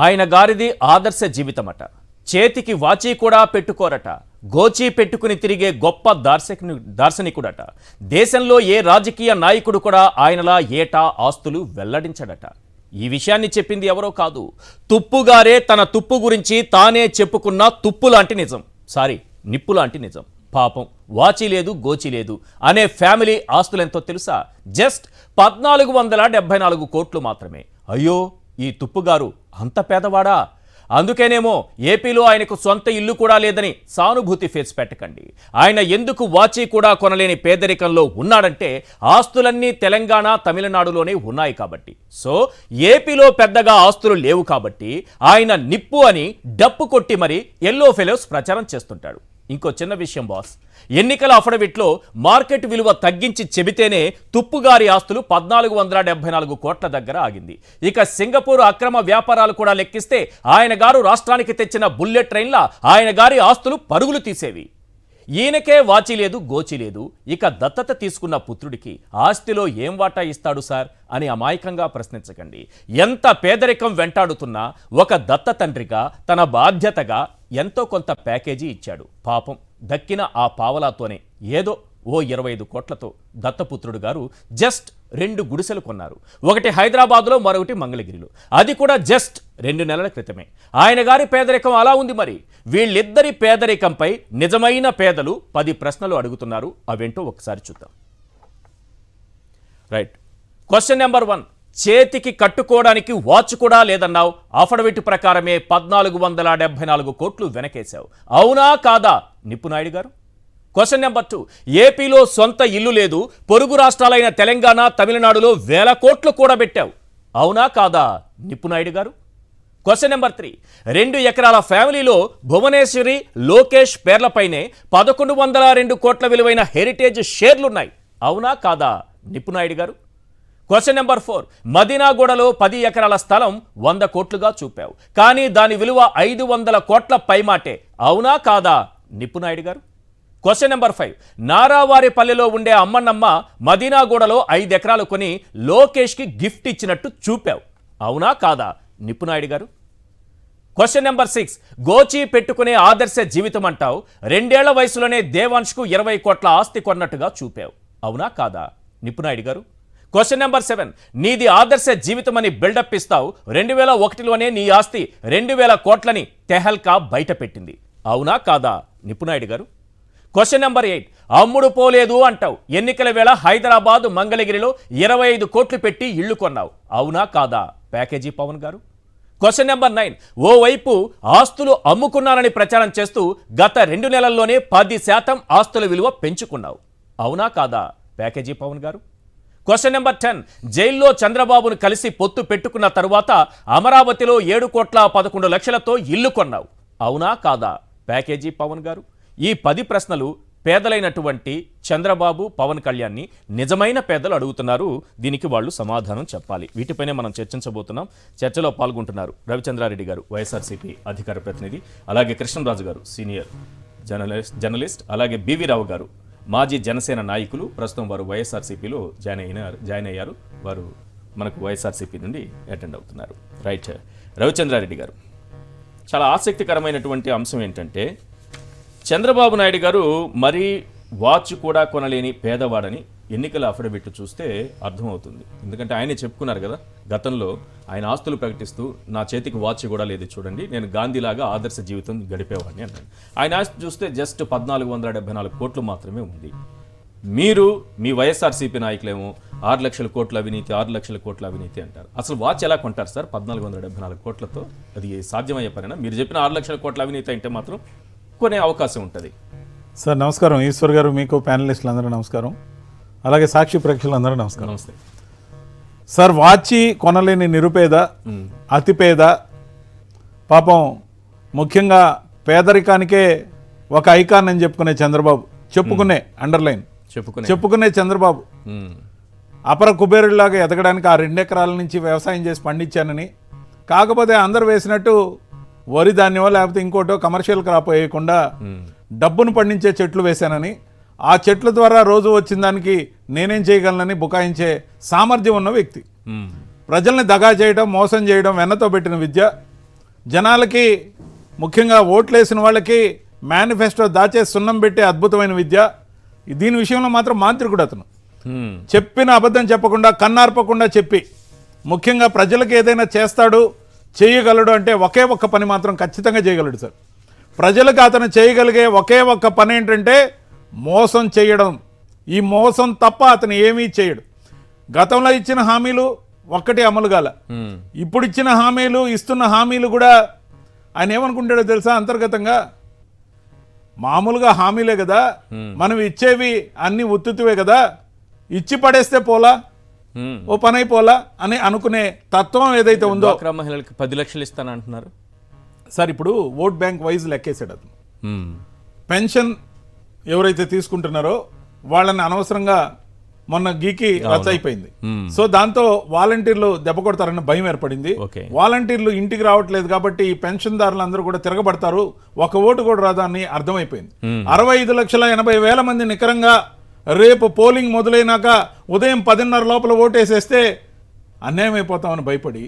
ఆయన గారిది ఆదర్శ జీవితమట. చేతికి వాచీ కూడా పెట్టుకోరట. గోచీ పెట్టుకుని తిరిగే గొప్ప దార్శనికుడట. దేశంలో ఏ రాజకీయ నాయకుడు కూడా ఆయనలా ఏటా ఆస్తులు వెల్లడించడట. ఈ విషయాన్ని చెప్పింది ఎవరో కాదు, తుప్పుగారే తన తుప్పు గురించి తానే చెప్పుకున్న తుప్పు లాంటి నిజం. నిప్పు లాంటి నిజం. పాపం, వాచి లేదు గోచి లేదు అనే ఫ్యామిలీ ఆస్తులెంతో తెలుసా? జస్ట్ 1474 కోట్లు మాత్రమే. అయ్యో, ఈ తుప్పుగారు అంత పేదవాడా? అందుకేనేమో ఏపీలో ఆయనకు సొంత ఇల్లు కూడా లేదని సానుభూతి ఫేస్ పెట్టకండి. ఆయన ఎందుకు వాచి కూడా కొనలేని పేదరికంలో ఉన్నాడంటే ఆస్తులన్నీ తెలంగాణ, తమిళనాడులోనే ఉన్నాయి కాబట్టి. సో ఏపీలో పెద్దగా ఆస్తులు లేవు కాబట్టి ఆయన నిప్పు అని డప్పు కొట్టి మరి ఎల్లో ఫెలోస్ ప్రచారం చేస్తుంటాడు. ఇంకో చిన్న విషయం బాస్, ఎన్నికల అఫిడవిట్లో మార్కెట్ విలువ తగ్గించి చెబితేనే తుప్పుగారి ఆస్తులు 1474 కోట్ల దగ్గర ఆగింది. ఇక సింగపూర్ అక్రమ వ్యాపారాలు కూడా లెక్కిస్తే ఆయన గారు రాష్ట్రానికి తెచ్చిన బుల్లెట్ ట్రైన్ల ఆయన గారి ఆస్తులు పరుగులు తీసేవి. ఈయనకే వాచి లేదు గోచి లేదు, ఇక దత్తత తీసుకున్న పుత్రుడికి ఆస్తిలో ఏం వాటా ఇస్తాడు సార్ అని అమాయకంగా ప్రశ్నించకండి. ఎంత పేదరికం వెంటాడుతున్నా ఒక దత్త తండ్రిగా తన బాధ్యతగా ఎంతో కొంత ప్యాకేజీ ఇచ్చాడు. పాపం, దక్కిన ఆ పావలాతోనే ఏదో ఓ 25 కోట్లతో దత్తపుత్రుడు గారు జస్ట్ 2 గుడిసెలు కొన్నారు. ఒకటి హైదరాబాద్లో, మరొకటి మంగళగిరిలో. అది కూడా జస్ట్ 2 నెలల క్రితమే. ఆయన గారి పేదరికం అలా ఉంది. మరి వీళ్ళిద్దరి పేదరికంపై నిజమైన పేదలు 10 ప్రశ్నలు అడుగుతున్నారు. అవేంటో ఒకసారి చూద్దాం. రైట్, క్వశ్చన్ నెంబర్ 1, చేతికి కట్టుకోవడానికి వాచ్ కూడా లేదన్నావు. అఫిడవిట్ ప్రకారమే 1474 కోట్లు వెనకేశావు. అవునా కాదా నిప్పు నాయుడు గారు? క్వశ్చన్ నెంబర్ 2, ఏపీలో సొంత ఇల్లు లేదు, పొరుగు రాష్ట్రాలైన తెలంగాణ, తమిళనాడులో 1000 కోట్లు కూడబెట్టావు. అవునా కాదా నిప్పు నాయుడు గారు? క్వశ్చన్ నెంబర్ 3, 2 ఎకరాల ఫ్యామిలీలో భువనేశ్వరి, లోకేష్ పేర్లపైనే 1102 కోట్ల విలువైన హెరిటేజ్ షేర్లున్నాయి. అవునా కాదా నిప్పు నాయుడు గారు? క్వశ్చన్ నెంబర్ 4, మదీనాగూడలో 10 ఎకరాల స్థలం 100 కోట్లుగా చూపావు, కానీ దాని విలువ 500 కోట్ల పైమాటే. అవునా కాదా నిప్పు నాయుడు గారు? క్వశ్చన్ నెంబర్ 5, నారావారిపల్లెలో ఉండే అమ్మన్నమ్మ మదీనాగూడలో 5 ఎకరాలు కొని లోకేష్కి గిఫ్ట్ ఇచ్చినట్టు చూపావు. అవునా కాదా నిప్పు నాయుడు గారు? క్వశ్చన్ నెంబర్ 6, గోచి పెట్టుకునే ఆదర్శ జీవితం అంటావు. 2 ఏళ్ల వయసులోనే దేవాన్ష్కు 20 కోట్ల ఆస్తి కొన్నట్టుగా చూపావు. అవునా కాదా నిప్పు నాయుడు గారు? క్వశ్చన్ నెంబర్ 7, నీది ఆదర్శ జీవితం అని బిల్డప్ ఇస్తావు. 2001లోనే నీ ఆస్తి 2000 కోట్లని తెహల్కా బయట పెట్టింది. అవునా కాదా నిప్పు నాయుడు గారు? క్వశ్చన్ నెంబర్ 8, అమ్ముడు పోలేదు అంటావు. ఎన్నికల వేళ హైదరాబాద్, మంగళగిరిలో 25 కోట్లు పెట్టి ఇళ్లు కొన్నావు. అవునా కాదా ప్యాకేజీ పవన్ గారు? క్వశ్చన్ నెంబర్ 9, ఓవైపు ఆస్తులు అమ్ముకున్నానని ప్రచారం చేస్తూ గత 2 నెలల్లోనే 10% ఆస్తుల విలువ పెంచుకున్నావు. అవునా కాదా ప్యాకేజీ పవన్ గారు? క్వశ్చన్ నెంబర్ 10, జైల్లో చంద్రబాబును కలిసి పొత్తు పెట్టుకున్న తరువాత అమరావతిలో 7 కోట్ల 11 లక్షలతో ఇల్లు కొన్నావు. అవునా కాదా ప్యాకేజీ పవన్ గారు? ఈ 10 ప్రశ్నలు పేదలైనటువంటి చంద్రబాబు, పవన్ కళ్యాణ్ని నిజమైన పేదలు అడుగుతున్నారు. దీనికి వాళ్ళు సమాధానం చెప్పాలి. వీటిపైనే మనం చర్చించబోతున్నాం. చర్చలో పాల్గొంటున్నారు రవిచంద్రారెడ్డి గారు, వైఎస్ఆర్సీపీ అధికార ప్రతినిధి, అలాగే కృష్ణరాజు గారు, సీనియర్ జర్నలిస్ట్, అలాగే బివి రావు గారు, మాజీ జనసేన నాయకులు. ప్రస్తుతం వారు వైఎస్ఆర్సీపీలో జాయిన్ అయ్యారు. వారు మనకు వైఎస్ఆర్సీపీ నుండి అటెండ్ అవుతున్నారు. రైట్, రవిచంద్రారెడ్డి గారు, చాలా ఆసక్తికరమైనటువంటి అంశం ఏంటంటే చంద్రబాబు నాయుడు గారు మరీ వాచ్ కూడా కొనలేని పేదవాడని ఎన్నికల అఫిడవిట్ చూస్తే అర్థమవుతుంది. ఎందుకంటే ఆయనే చెప్పుకున్నారు కదా, గతంలో ఆయన ఆస్తులు ప్రకటిస్తూ నా చేతికి వాచ్ కూడా లేదు చూడండి, నేను గాంధీలాగా ఆదర్శ జీవితం గడిపేవాడిని అన్నాడు. ఆయన ఆస్తి చూస్తే జస్ట్ 1474 కోట్లు మాత్రమే ఉంది. మీరు మీ వైఎస్ఆర్సీపీ నాయకులేమో 6 లక్షల కోట్ల అవినీతి, 6 లక్షల కోట్ల అవినీతి అంటారు. అసలు వాచ్ ఎలా కొంటారు సార్ 1474 కోట్లతో? అది సాధ్యమయ్యే పనేనా? మీరు చెప్పిన 6 లక్షల కోట్ల అవినీతి అంటే మాత్రం కొనే అవకాశం ఉంటుంది. సార్ నమస్కారం. ఈశ్వర్ గారు, మీకు ప్యానలిస్టులు అందరూ నమస్కారం. అలాగే సాక్షి ప్రేక్షకులు అందరూ నమస్కారం. నమస్తే సార్. వాచి కొనలేని నిరుపేద, అతిపేద, పాపం ముఖ్యంగా పేదరికానికే ఒక ఐకాన్ అని చెప్పుకునే చంద్రబాబు, అండర్లైన్ చెప్పుకునే చంద్రబాబు అపర కుబేరుడిలాగా ఎదగడానికి ఆ 2 ఎకరాల నుంచి వ్యవసాయం చేసి పండించానని, కాకపోతే అందరు వేసినట్టు వరి ధాన్యమో లేకపోతే ఇంకోటో కమర్షియల్ క్రాప్ వేయకుండా డబ్బును పండించే చెట్లు వేశానని, ఆ చెట్ల ద్వారా రోజు వచ్చిన దానికి నేనేం చేయగలనని బుకాయించే సామర్థ్యం ఉన్న వ్యక్తి. ప్రజల్ని దగా చేయడం, మోసం చేయడం వెన్నతో పెట్టిన విద్య జనాలకి ముఖ్యంగా ఓట్లేసిన వాళ్ళకి మేనిఫెస్టో దాచే సున్నం పెట్టే అద్భుతమైన విద్య. దీని విషయంలో మాత్రం మాంత్రికుడు అతను. చెప్పిన అబద్ధం చెప్పకుండా కన్నార్పకుండా చెప్పి ముఖ్యంగా ప్రజలకు ఏదైనా చేస్తాడు చేయగలడు అంటే ఒకే ఒక్క పని మాత్రం ఖచ్చితంగా చేయగలడు సార్. ప్రజలకు అతను చేయగలిగే ఒకే ఒక్క పని ఏంటంటే మోసం చేయడం. ఈ మోసం తప్ప అతను ఏమీ చేయడు. గతంలో ఇచ్చిన హామీలు ఒక్కటి అమలు కాల. ఇప్పుడు ఇచ్చిన హామీలు ఇస్తున్న హామీలు కూడా ఆయన ఏమనుకుంటాడో తెలుసా? అంతర్గతంగా మామూలుగా హామీలే కదా, మనం ఇచ్చేవి అన్ని ఉత్తుతివే కదా, ఇచ్చి పడేస్తే పోలా, ఓ పని అయిపోలా అని అనుకునే తత్వం ఏదైతే ఉందో. మహిళలకు 10 లక్షలు ఇస్తానంటున్నారు సార్. ఇప్పుడు ఓట్ బ్యాంక్ వైజ్ లెక్కేసాడు అతను. పెన్షన్ ఎవరైతే తీసుకుంటున్నారో వాళ్ళని అనవసరంగా మొన్న గీకి రచ్చ అయిపోయింది. సో దాంతో వాలంటీర్లు దెబ్బ కొడతారన్న భయం ఏర్పడింది. వాలంటీర్లు ఇంటికి రావట్లేదు కాబట్టి ఈ పెన్షన్దారులు అందరూ కూడా తిరగబడతారు, ఒక ఓటు కూడా రాదా అని అర్థమైపోయింది. 65,80,000 మంది నికరంగా రేపు పోలింగ్ మొదలైనాక ఉదయం 10:30 లోపల ఓటేసేస్తే అన్యాయం అయిపోతామని భయపడి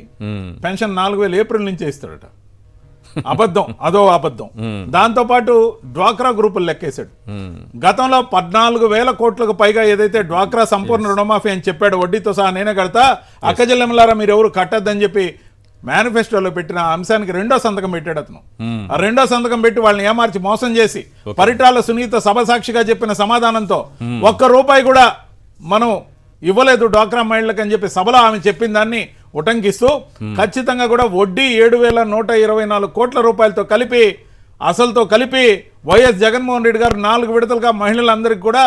పెన్షన్ 4,000 ఏప్రిల్ నుంచే ఇస్తాడట. అబద్ధం, అదో అబద్ధం. దాంతోపాటు డ్వాక్రా గ్రూపులు లెక్కేశాడు. గతంలో 14,000 కోట్లకు పైగా ఏదైతే డ్వాక్రా సంపూర్ణ రుణమాఫీ అని చెప్పాడు, వడ్డీతో సహా నేనే కడతా, అక్కజల్లెమ్మలారా మీరు ఎవరు కట్టద్దని చెప్పి మేనిఫెస్టోలో పెట్టిన అంశానికి 2వ సంతకం పెట్టాడు అతను. ఆ 2వ సంతకం పెట్టి వాళ్ళని ఏమార్చి మోసం చేసి పరిటాల సునీత సభ సాక్షిగా చెప్పిన సమాధానంతో ₹1 కూడా మనం ఇవ్వలేదు డ్వాక్రా మహిళలకు అని చెప్పి సభలో ఆమె చెప్పిన దాన్ని ఉటంకిస్తూ ఖచ్చితంగా కూడా వడ్డీ 7,124 కోట్ల రూపాయలతో కలిపి అసలుతో కలిపి వైఎస్ జగన్మోహన్ రెడ్డి గారు 4 విడతలుగా మహిళలందరికీ కూడా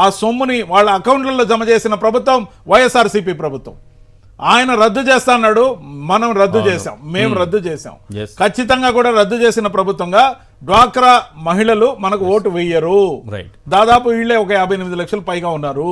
ఆ సొమ్ముని వాళ్ళ అకౌంట్లలో జమ చేసిన ప్రభుత్వం వైఎస్ఆర్సీపీ ప్రభుత్వం. ఆయన రద్దు చేస్తా అన్నాడు, మనం రద్దు చేశాం, మేము రద్దు చేశాం. ఖచ్చితంగా కూడా రద్దు చేసిన ప్రభుత్వంగా డ్వాక్రా మహిళలు మనకు ఓటు వెయ్యరు. దాదాపు వీళ్ళే ఒక 58 లక్షలు పైగా ఉన్నారు.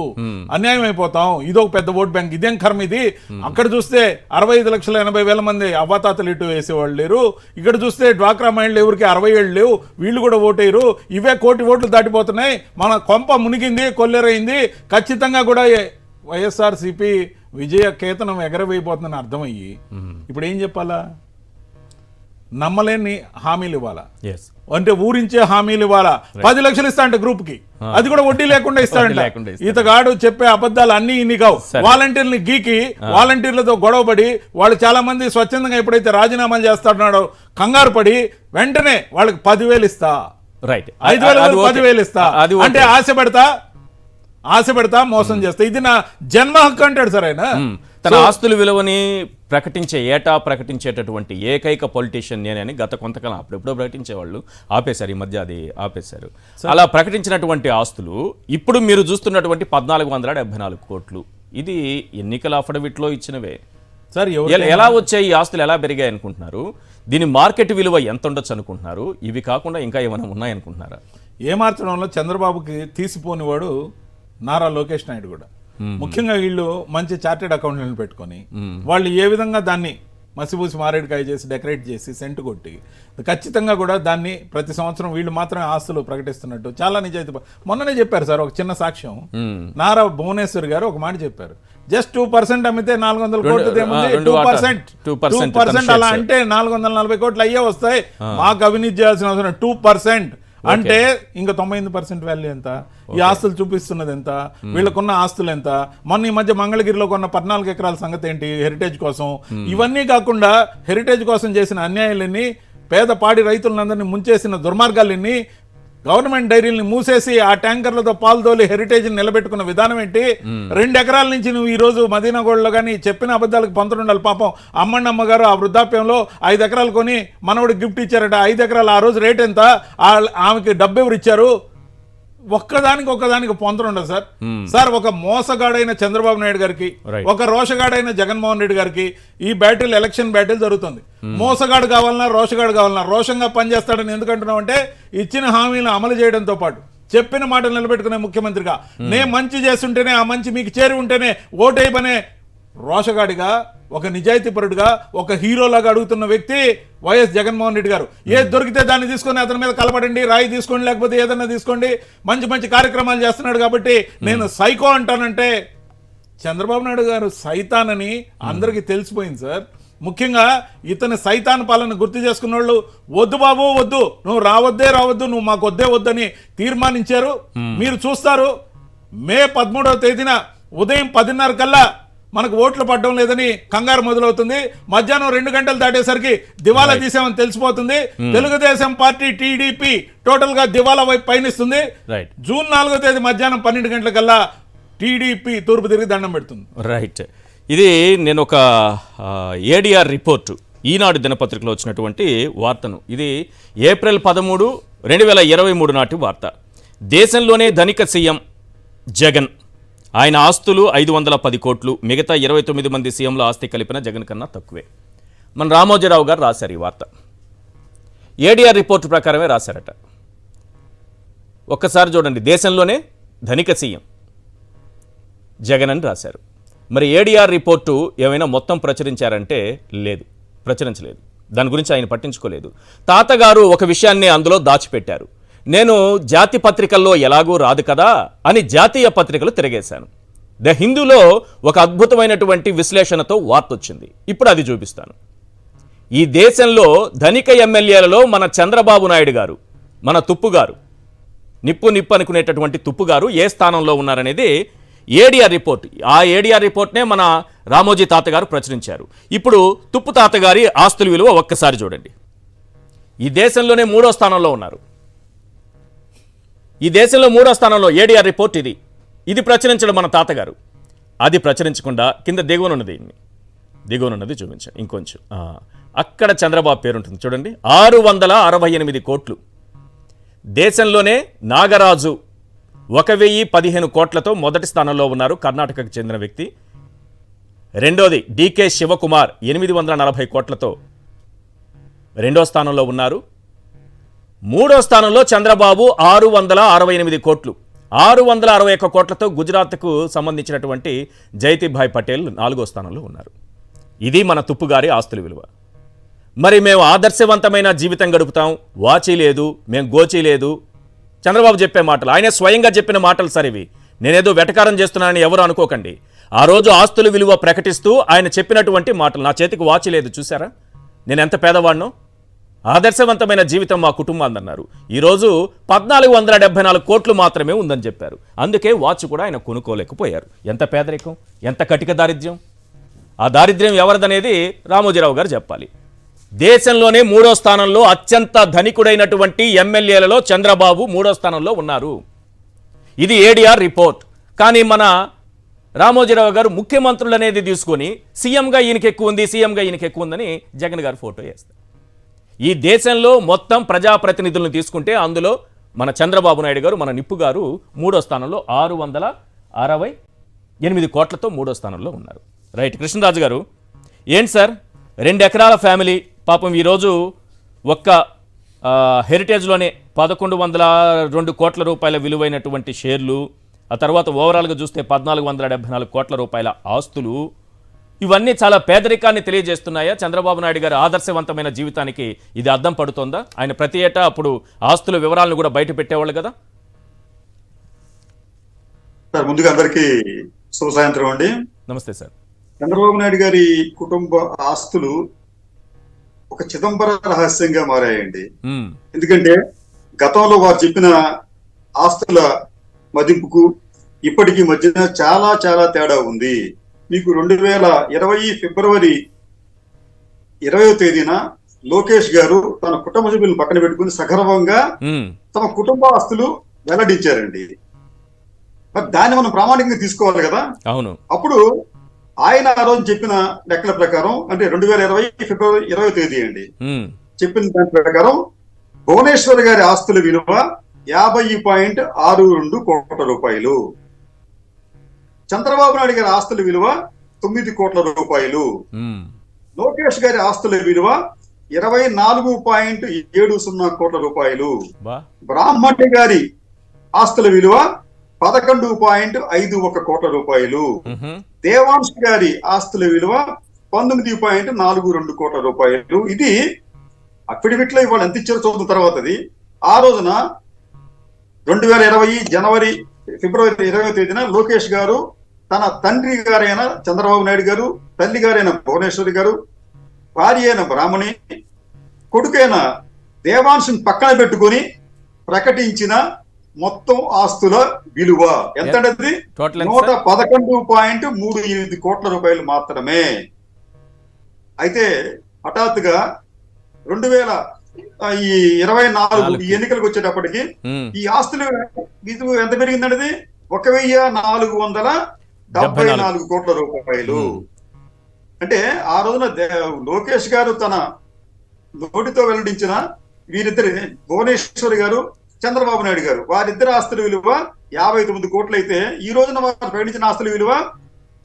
అన్యాయం అయిపోతాం, ఇది ఒక పెద్ద ఓట్ బ్యాంక్, ఇదేం కర్మ ఇది. అక్కడ చూస్తే 65,80,000 మంది అవ్వాతాతలు ఇటు వేసేవాళ్ళు లేరు. ఇక్కడ చూస్తే డ్వాక్రా మహిళలు ఎవరికి 67 లేవు, వీళ్ళు కూడా ఓటేయరు. ఇవే 1 కోటి ఓట్లు దాటిపోతున్నాయి, మన కొంప మునిగింది, కొల్లేరైంది. ఖచ్చితంగా కూడా వైఎస్ఆర్సీపీ విజయ కేతనం ఎగరవేయబోతుందని అర్థమయ్యి ఇప్పుడు ఏం చెప్పాలా? నమ్మలేని హామీలు ఇవ్వాలా, అంటే ఊరించే హామీలు ఇవ్వాలా. 10 లక్షలు ఇస్తా అంటే గ్రూప్ కి, అది కూడా వడ్డీ లేకుండా ఇస్తాడంట. ఇతగాడు చెప్పే అబద్ధాలు అన్ని ఇన్ని కావు. వాలంటీర్ని గీకి వాలంటీర్లతో గొడవపడి వాళ్ళు చాలా మంది స్వచ్ఛందంగా ఎప్పుడైతే రాజీనామాలు చేస్తాడన్నాడో కంగారు పడి వెంటనే వాళ్ళకి 10,000 ఇస్తా, 5,000 10,000 ఇస్తా అంటే ఆశ పెడతా మోసం చేస్తా. ఇది నా జన్మ హక్కు అంటాడు సార్ ఆయన. తన ఆస్తుల విలువని ఏటా ప్రకటించేటటువంటి ఏకైక పొలిటీషియన్ నేనని గత కొంతకాలం అప్పుడెప్పుడో ప్రకటించేవాళ్ళు ఆపేశారు, ఈ మధ్య అది ఆపేశారు. అలా ప్రకటించినటువంటి ఆస్తులు ఇప్పుడు మీరు చూస్తున్నటువంటి 1,474 కోట్లు, ఇది ఎన్నికల అఫిడవిట్లో ఇచ్చినవే సార్. ఎలా వచ్చాయి ఈ ఆస్తులు, ఎలా పెరిగాయి అనుకుంటున్నారు? దీని మార్కెట్ విలువ ఎంత ఉండొచ్చు అనుకుంటున్నారు? ఇవి కాకుండా ఇంకా ఏమైనా ఉన్నాయనుకుంటున్నారా? ఏ మార్చడంలో చంద్రబాబుకి తీసిపోనివాడు నారా లోకేష్ నాయుడు కూడా. ముఖ్యంగా వీళ్ళు మంచి చార్టెడ్ అకౌంటెంట్ పెట్టుకొని వాళ్ళు ఏ విధంగా దాన్ని మసిబూసి మారేడుకాయ చేసి డెకరేట్ చేసి సెంటు కొట్టి ఖచ్చితంగా కూడా దాన్ని ప్రతి సంవత్సరం వీళ్ళు మాత్రమే ఆస్తులు ప్రకటిస్తున్నట్టు చాలా నిజాయితీ. మొన్ననే చెప్పారు సార్ ఒక చిన్న సాక్ష్యం. నారా భువనేశ్వర్ గారు ఒక మాట చెప్పారు, జస్ట్ 2% అమ్మితే 400 కోట్లు, 2% అలా అంటే 440 కోట్లు అయ్యే వస్తాయి. మాకు అవినీతి చేయాల్సిన అవసరం 2% అంటే ఇంకా 98% వాల్యూ ఎంత? ఈ ఆస్తులు చూపిస్తున్నది ఎంత? వీళ్ళకున్న ఆస్తులు ఎంత? మొన్న ఈ మధ్య మంగళగిరిలో కొన్న 14 ఎకరాల సంగతి ఏంటి హెరిటేజ్ కోసం? ఇవన్నీ కాకుండా హెరిటేజ్ కోసం చేసిన అన్యాయాలన్నీ, పేద పాడి రైతులందరినీ ముంచేసిన దుర్మార్గాలన్నీ, గవర్నమెంట్ డైరీల్ని మూసేసి ఆ ట్యాంకర్లతో పాలు తోలి హెరిటేజ్ నిలబెట్టుకున్న విధానం ఏంటి? 2 ఎకరాల నుంచి నువ్వు ఈ రోజు మదీనాగోడ్లో కానీ చెప్పిన అబద్ధాలకు పంతులు ఉండాలి. పాపం అమ్మమ్మ గారు ఆ వృద్ధాప్యంలో 5 ఎకరాలు కొని మనవడికి గిఫ్ట్ ఇచ్చారట. 5 ఎకరాలు ఆ రోజు రేట్ ఎంత? ఆమెకి డబ్బు ఎవరు ఇచ్చారు? ఒక్కదానికి పొంతలు ఉండదు సార్. సార్ ఒక మోసగాడైన చంద్రబాబు నాయుడు గారికి, ఒక రోషగాడైన జగన్మోహన్ రెడ్డి గారికి ఈ బ్యాటిల్, ఎలక్షన్ బ్యాటిల్ జరుగుతుంది. మోసగాడు కావాలన్నా రోషగాడు కావాలన్నా రోషంగా పనిచేస్తాడని ఎందుకంటున్నావు అంటే ఇచ్చిన హామీలను అమలు చేయడంతో పాటు చెప్పిన మాటలు నిలబెట్టుకునే ముఖ్యమంత్రిగా, నేను మంచి చేస్తుంటేనే ఆ మంచి మీకు చేరి ఉంటేనే ఓటేయమనే రోషగాడిగా, ఒక నిజాయితీపరుడుగా, ఒక హీరోలాగా అడుగుతున్న వ్యక్తి వైఎస్ జగన్మోహన్ రెడ్డి గారు. ఏది దొరికితే దాన్ని తీసుకొని అతని మీద కలపడండి, రాయి తీసుకోండి, లేకపోతే ఏదన్నా తీసుకోండి, మంచి మంచి కార్యక్రమాలు చేస్తున్నాడు కాబట్టి నేను సైకో అంటానంటే చంద్రబాబు నాయుడు గారు సైతానని అందరికీ తెలిసిపోయింది సార్. ముఖ్యంగా ఇతని సైతాన్ పాలన గుర్తు చేసుకున్న వాళ్ళు వద్దు బాబు వద్దు, నువ్వు రావద్దు, నువ్వు మాకు వద్దని తీర్మానించారు. మీరు చూస్తారు మే 13వ తేదీన ఉదయం 10:30 కల్లా మనకు ఓట్లు పడడం లేదని కంగారు మొదలవుతుంది. మధ్యాహ్నం 2 గంటలు దాటేసరికి దివాలా తీసామని తెలిసిపోతుంది. తెలుగుదేశం పార్టీ టీడీపీ టోటల్ గా దివాలా వైపు పయనిస్తుంది. జూన్ 4వ తేదీ మధ్యాహ్నం 12 గంటల కల్లా టీడీపీ తూర్పు తిరిగి దండం పెడుతుంది. రైట్. ఇది నేను ఒక ఏడీఆర్ రిపోర్టు ఈనాడు దినపత్రికలో వచ్చినటువంటి వార్తను, ఇది ఏప్రిల్ 13, 2023 నాటి వార్త. దేశంలోనే ధనిక సీఎం జగన్, ఆయన ఆస్తులు 510 కోట్లు, మిగతా 29 మంది సీఎంల ఆస్తి కలిపిన జగన్ కన్నా తక్కువే. మన రామోజీరావు గారు రాశారు ఈ వార్త, ఏడీఆర్ రిపోర్టు ప్రకారమే రాశారట. ఒక్కసారి చూడండి, దేశంలోనే ధనిక సీఎం జగన్ అని రాశారు. మరి ఏడీఆర్ రిపోర్టు ఏమైనా మొత్తం ప్రచురించారంటే లేదు, ప్రచురించలేదు. దాని గురించి ఆయన పట్టించుకోలేదు. తాతగారు ఒక విషయాన్ని అందులో దాచిపెట్టారు. నేను జాతి పత్రికల్లో ఎలాగూ రాదు కదా అని జాతీయ పత్రికలు తిరగేశాను. ద హిందూలో ఒక అద్భుతమైనటువంటి విశ్లేషణతో వార్త వచ్చింది, ఇప్పుడు అది చూపిస్తాను. ఈ దేశంలో ధనిక ఎమ్మెల్యేలలో మన చంద్రబాబు నాయుడు గారు, మన తుప్పు గారు, నిప్పు అనుకునేటటువంటి తుప్పు గారు ఏ స్థానంలో ఉన్నారనేది ఏడీఆర్ రిపోర్ట్. ఆ ఏడీఆర్ రిపోర్ట్నే మన రామోజీ తాతగారు ప్రచురించారు. ఇప్పుడు తుప్పు తాతగారి ఆస్తుల విలువ ఒక్కసారి చూడండి. ఈ దేశంలోనే 3వ స్థానంలో ఉన్నారు. ఈ దేశంలో 3వ స్థానంలో ఏడీఆర్ రిపోర్ట్ ఇది ప్రచురించడం మన తాతగారు. అది ప్రచురించకుండా కింద దిగువనున్నది చూపించాను ఇంకొంచెం. అక్కడ చంద్రబాబు పేరు ఉంటుంది చూడండి, 668 కోట్లు. దేశంలోనే నాగరాజు 1015 కోట్లతో మొదటి స్థానంలో ఉన్నారు, కర్ణాటకకు చెందిన వ్యక్తి. రెండోది డీకే శివకుమార్ 840 కోట్లతో రెండో స్థానంలో ఉన్నారు. 3వ స్థానంలో చంద్రబాబు 668 కోట్లు, 661 కోట్లతో గుజరాత్కు సంబంధించినటువంటి జైతిభాయ్ పటేల్ 4వ స్థానంలో ఉన్నారు. ఇది మన తుప్పుగారి ఆస్తుల విలువ. మరి మేము ఆదర్శవంతమైన జీవితం గడుపుతాం, వాచీ లేదు, మేము గోచీ లేదు, చంద్రబాబు చెప్పే మాటలు, ఆయనే స్వయంగా చెప్పిన మాటలు సార్ ఇవి. నేనేదో వెటకారం చేస్తున్నానని ఎవరు అనుకోకండి. ఆ రోజు ఆస్తుల విలువ ప్రకటిస్తూ ఆయన చెప్పినటువంటి మాటలు. నా చేతికి వాచీ లేదు, చూసారా నేను ఎంత పేదవాడినో, ఆదర్శవంతమైన జీవితం మా కుటుంబాన్ని అన్నారు. ఈరోజు 1474 కోట్లు మాత్రమే ఉందని చెప్పారు. అందుకే వాచ్ కూడా ఆయన కొనుక్కోలేకపోయారు. ఎంత పేదరికం, ఎంత కటిక దారిద్ర్యం. ఆ దారిద్ర్యం ఎవరిదనేది రామోజీరావు గారు చెప్పాలి. దేశంలోనే 3వ స్థానంలో అత్యంత ధనికుడైనటువంటి ఎమ్మెల్యేలలో చంద్రబాబు 3వ స్థానంలో ఉన్నారు. ఇది ఏడీఆర్ రిపోర్ట్. కానీ మన రామోజీరావు గారు ముఖ్యమంత్రులు అనేది తీసుకొని సీఎంగా ఈయనకి ఎక్కువ ఉంది, సీఎంగా ఈయనకి ఎక్కువ ఉందని జగన్ గారు ఫోటో వేస్తారు. ఈ దేశంలో మొత్తం ప్రజాప్రతినిధులను తీసుకుంటే అందులో మన చంద్రబాబు నాయుడు గారు, మన నిప్పు గారు 3వ స్థానంలో 668 కోట్లతో 3వ స్థానంలో ఉన్నారు. రైట్. కృష్ణరాజు గారు, ఏంటి సార్ 2 ఎకరాల ఫ్యామిలీ పాపం ఈరోజు ఒక్క హెరిటేజ్లోనే 1102 కోట్ల రూపాయల విలువైనటువంటి షేర్లు, ఆ తర్వాత ఓవరాల్గా చూస్తే 1474 కోట్ల రూపాయల ఆస్తులు, ఇవన్నీ చాలా పేదరికాన్ని తెలియజేస్తున్నాయా? చంద్రబాబు నాయుడు గారి ఆదర్శవంతమైన జీవితానికి ఇది అద్దం పడుతోందా? ఆయన ప్రతి ఏటా అప్పుడు ఆస్తుల వివరాలను కూడా బయట పెట్టేవాళ్ళు కదా. సార్ ముందుగా అందరికీ శుభ సాయంత్రం అండి. నమస్తే సార్. చంద్రబాబు నాయుడు గారి కుటుంబ ఆస్తులు ఒక చిదంబర రహస్యంగా మారాయండి. ఎందుకంటే గతంలో వారు చెప్పిన ఆస్తుల మదింపుకు ఇప్పటికీ మధ్యన చాలా చాలా తేడా ఉంది. మీకు 2020 ఫిబ్రవరి 20వ తేదీన లోకేష్ గారు తన కుటుంబ సభ్యులను పక్కన పెట్టుకుని సగర్వంగా తమ కుటుంబ ఆస్తులు వెల్లడించారండి. మరి దాన్ని మనం ప్రామాణికంగా తీసుకోవాలి కదా. అవును. అప్పుడు ఆయన ఆ రోజు చెప్పిన లెక్కల ప్రకారం, అంటే 2020 ఫిబ్రవరి 20వ తేదీ అండి, చెప్పిన దాని ప్రకారం భువనేశ్వర్ గారి ఆస్తుల విలువ 50.62 కోట్ల రూపాయలు, చంద్రబాబు నాయుడు గారి ఆస్తుల విలువ 9 కోట్ల రూపాయలు, లోకేష్ గారి ఆస్తుల విలువ 24.70 కోట్ల రూపాయలు, బ్రాహ్మణి గారి ఆస్తుల విలువ 11.51 కోట్ల రూపాయలు, దేవాంశ్ గారి ఆస్తుల విలువ 19.42 కోట్ల రూపాయలు. ఇది అఫిడవిట్ లో ఇవాళ ఎంత ఇచ్చారో చూసిన తర్వాత ఆ రోజున 2020 ఫిబ్రవరి 20వ తేదీన లోకేష్ గారు తన తండ్రి గారైన చంద్రబాబు నాయుడు గారు, తల్లి గారైన భువనేశ్వరి గారు, భార్య అయిన బ్రాహ్మణి, కొడుకైన దేవాంశుని పక్కన పెట్టుకొని ప్రకటించిన మొత్తం ఆస్తుల విలువ ఎంతది? Total ఎంత, sir? 111.38 కోట్ల రూపాయలు మాత్రమే. అయితే హఠాత్తుగా 2024 ఎన్నికలకు వచ్చేటప్పటికి ఈ ఆస్తులు విలువ ఎంత పెరిగిందండి? 1474 కోట్ల రూపాయలు. అంటే ఆ రోజున లోకేష్ గారు తన నోటితో వెల్లడించిన వీరిద్దరి, భువనేశ్వరి గారు, చంద్రబాబు నాయుడు గారు, వారిద్దరి ఆస్తుల విలువ 59 కోట్లు అయితే, ఈ రోజున వారు ప్రకటించిన ఆస్తుల విలువ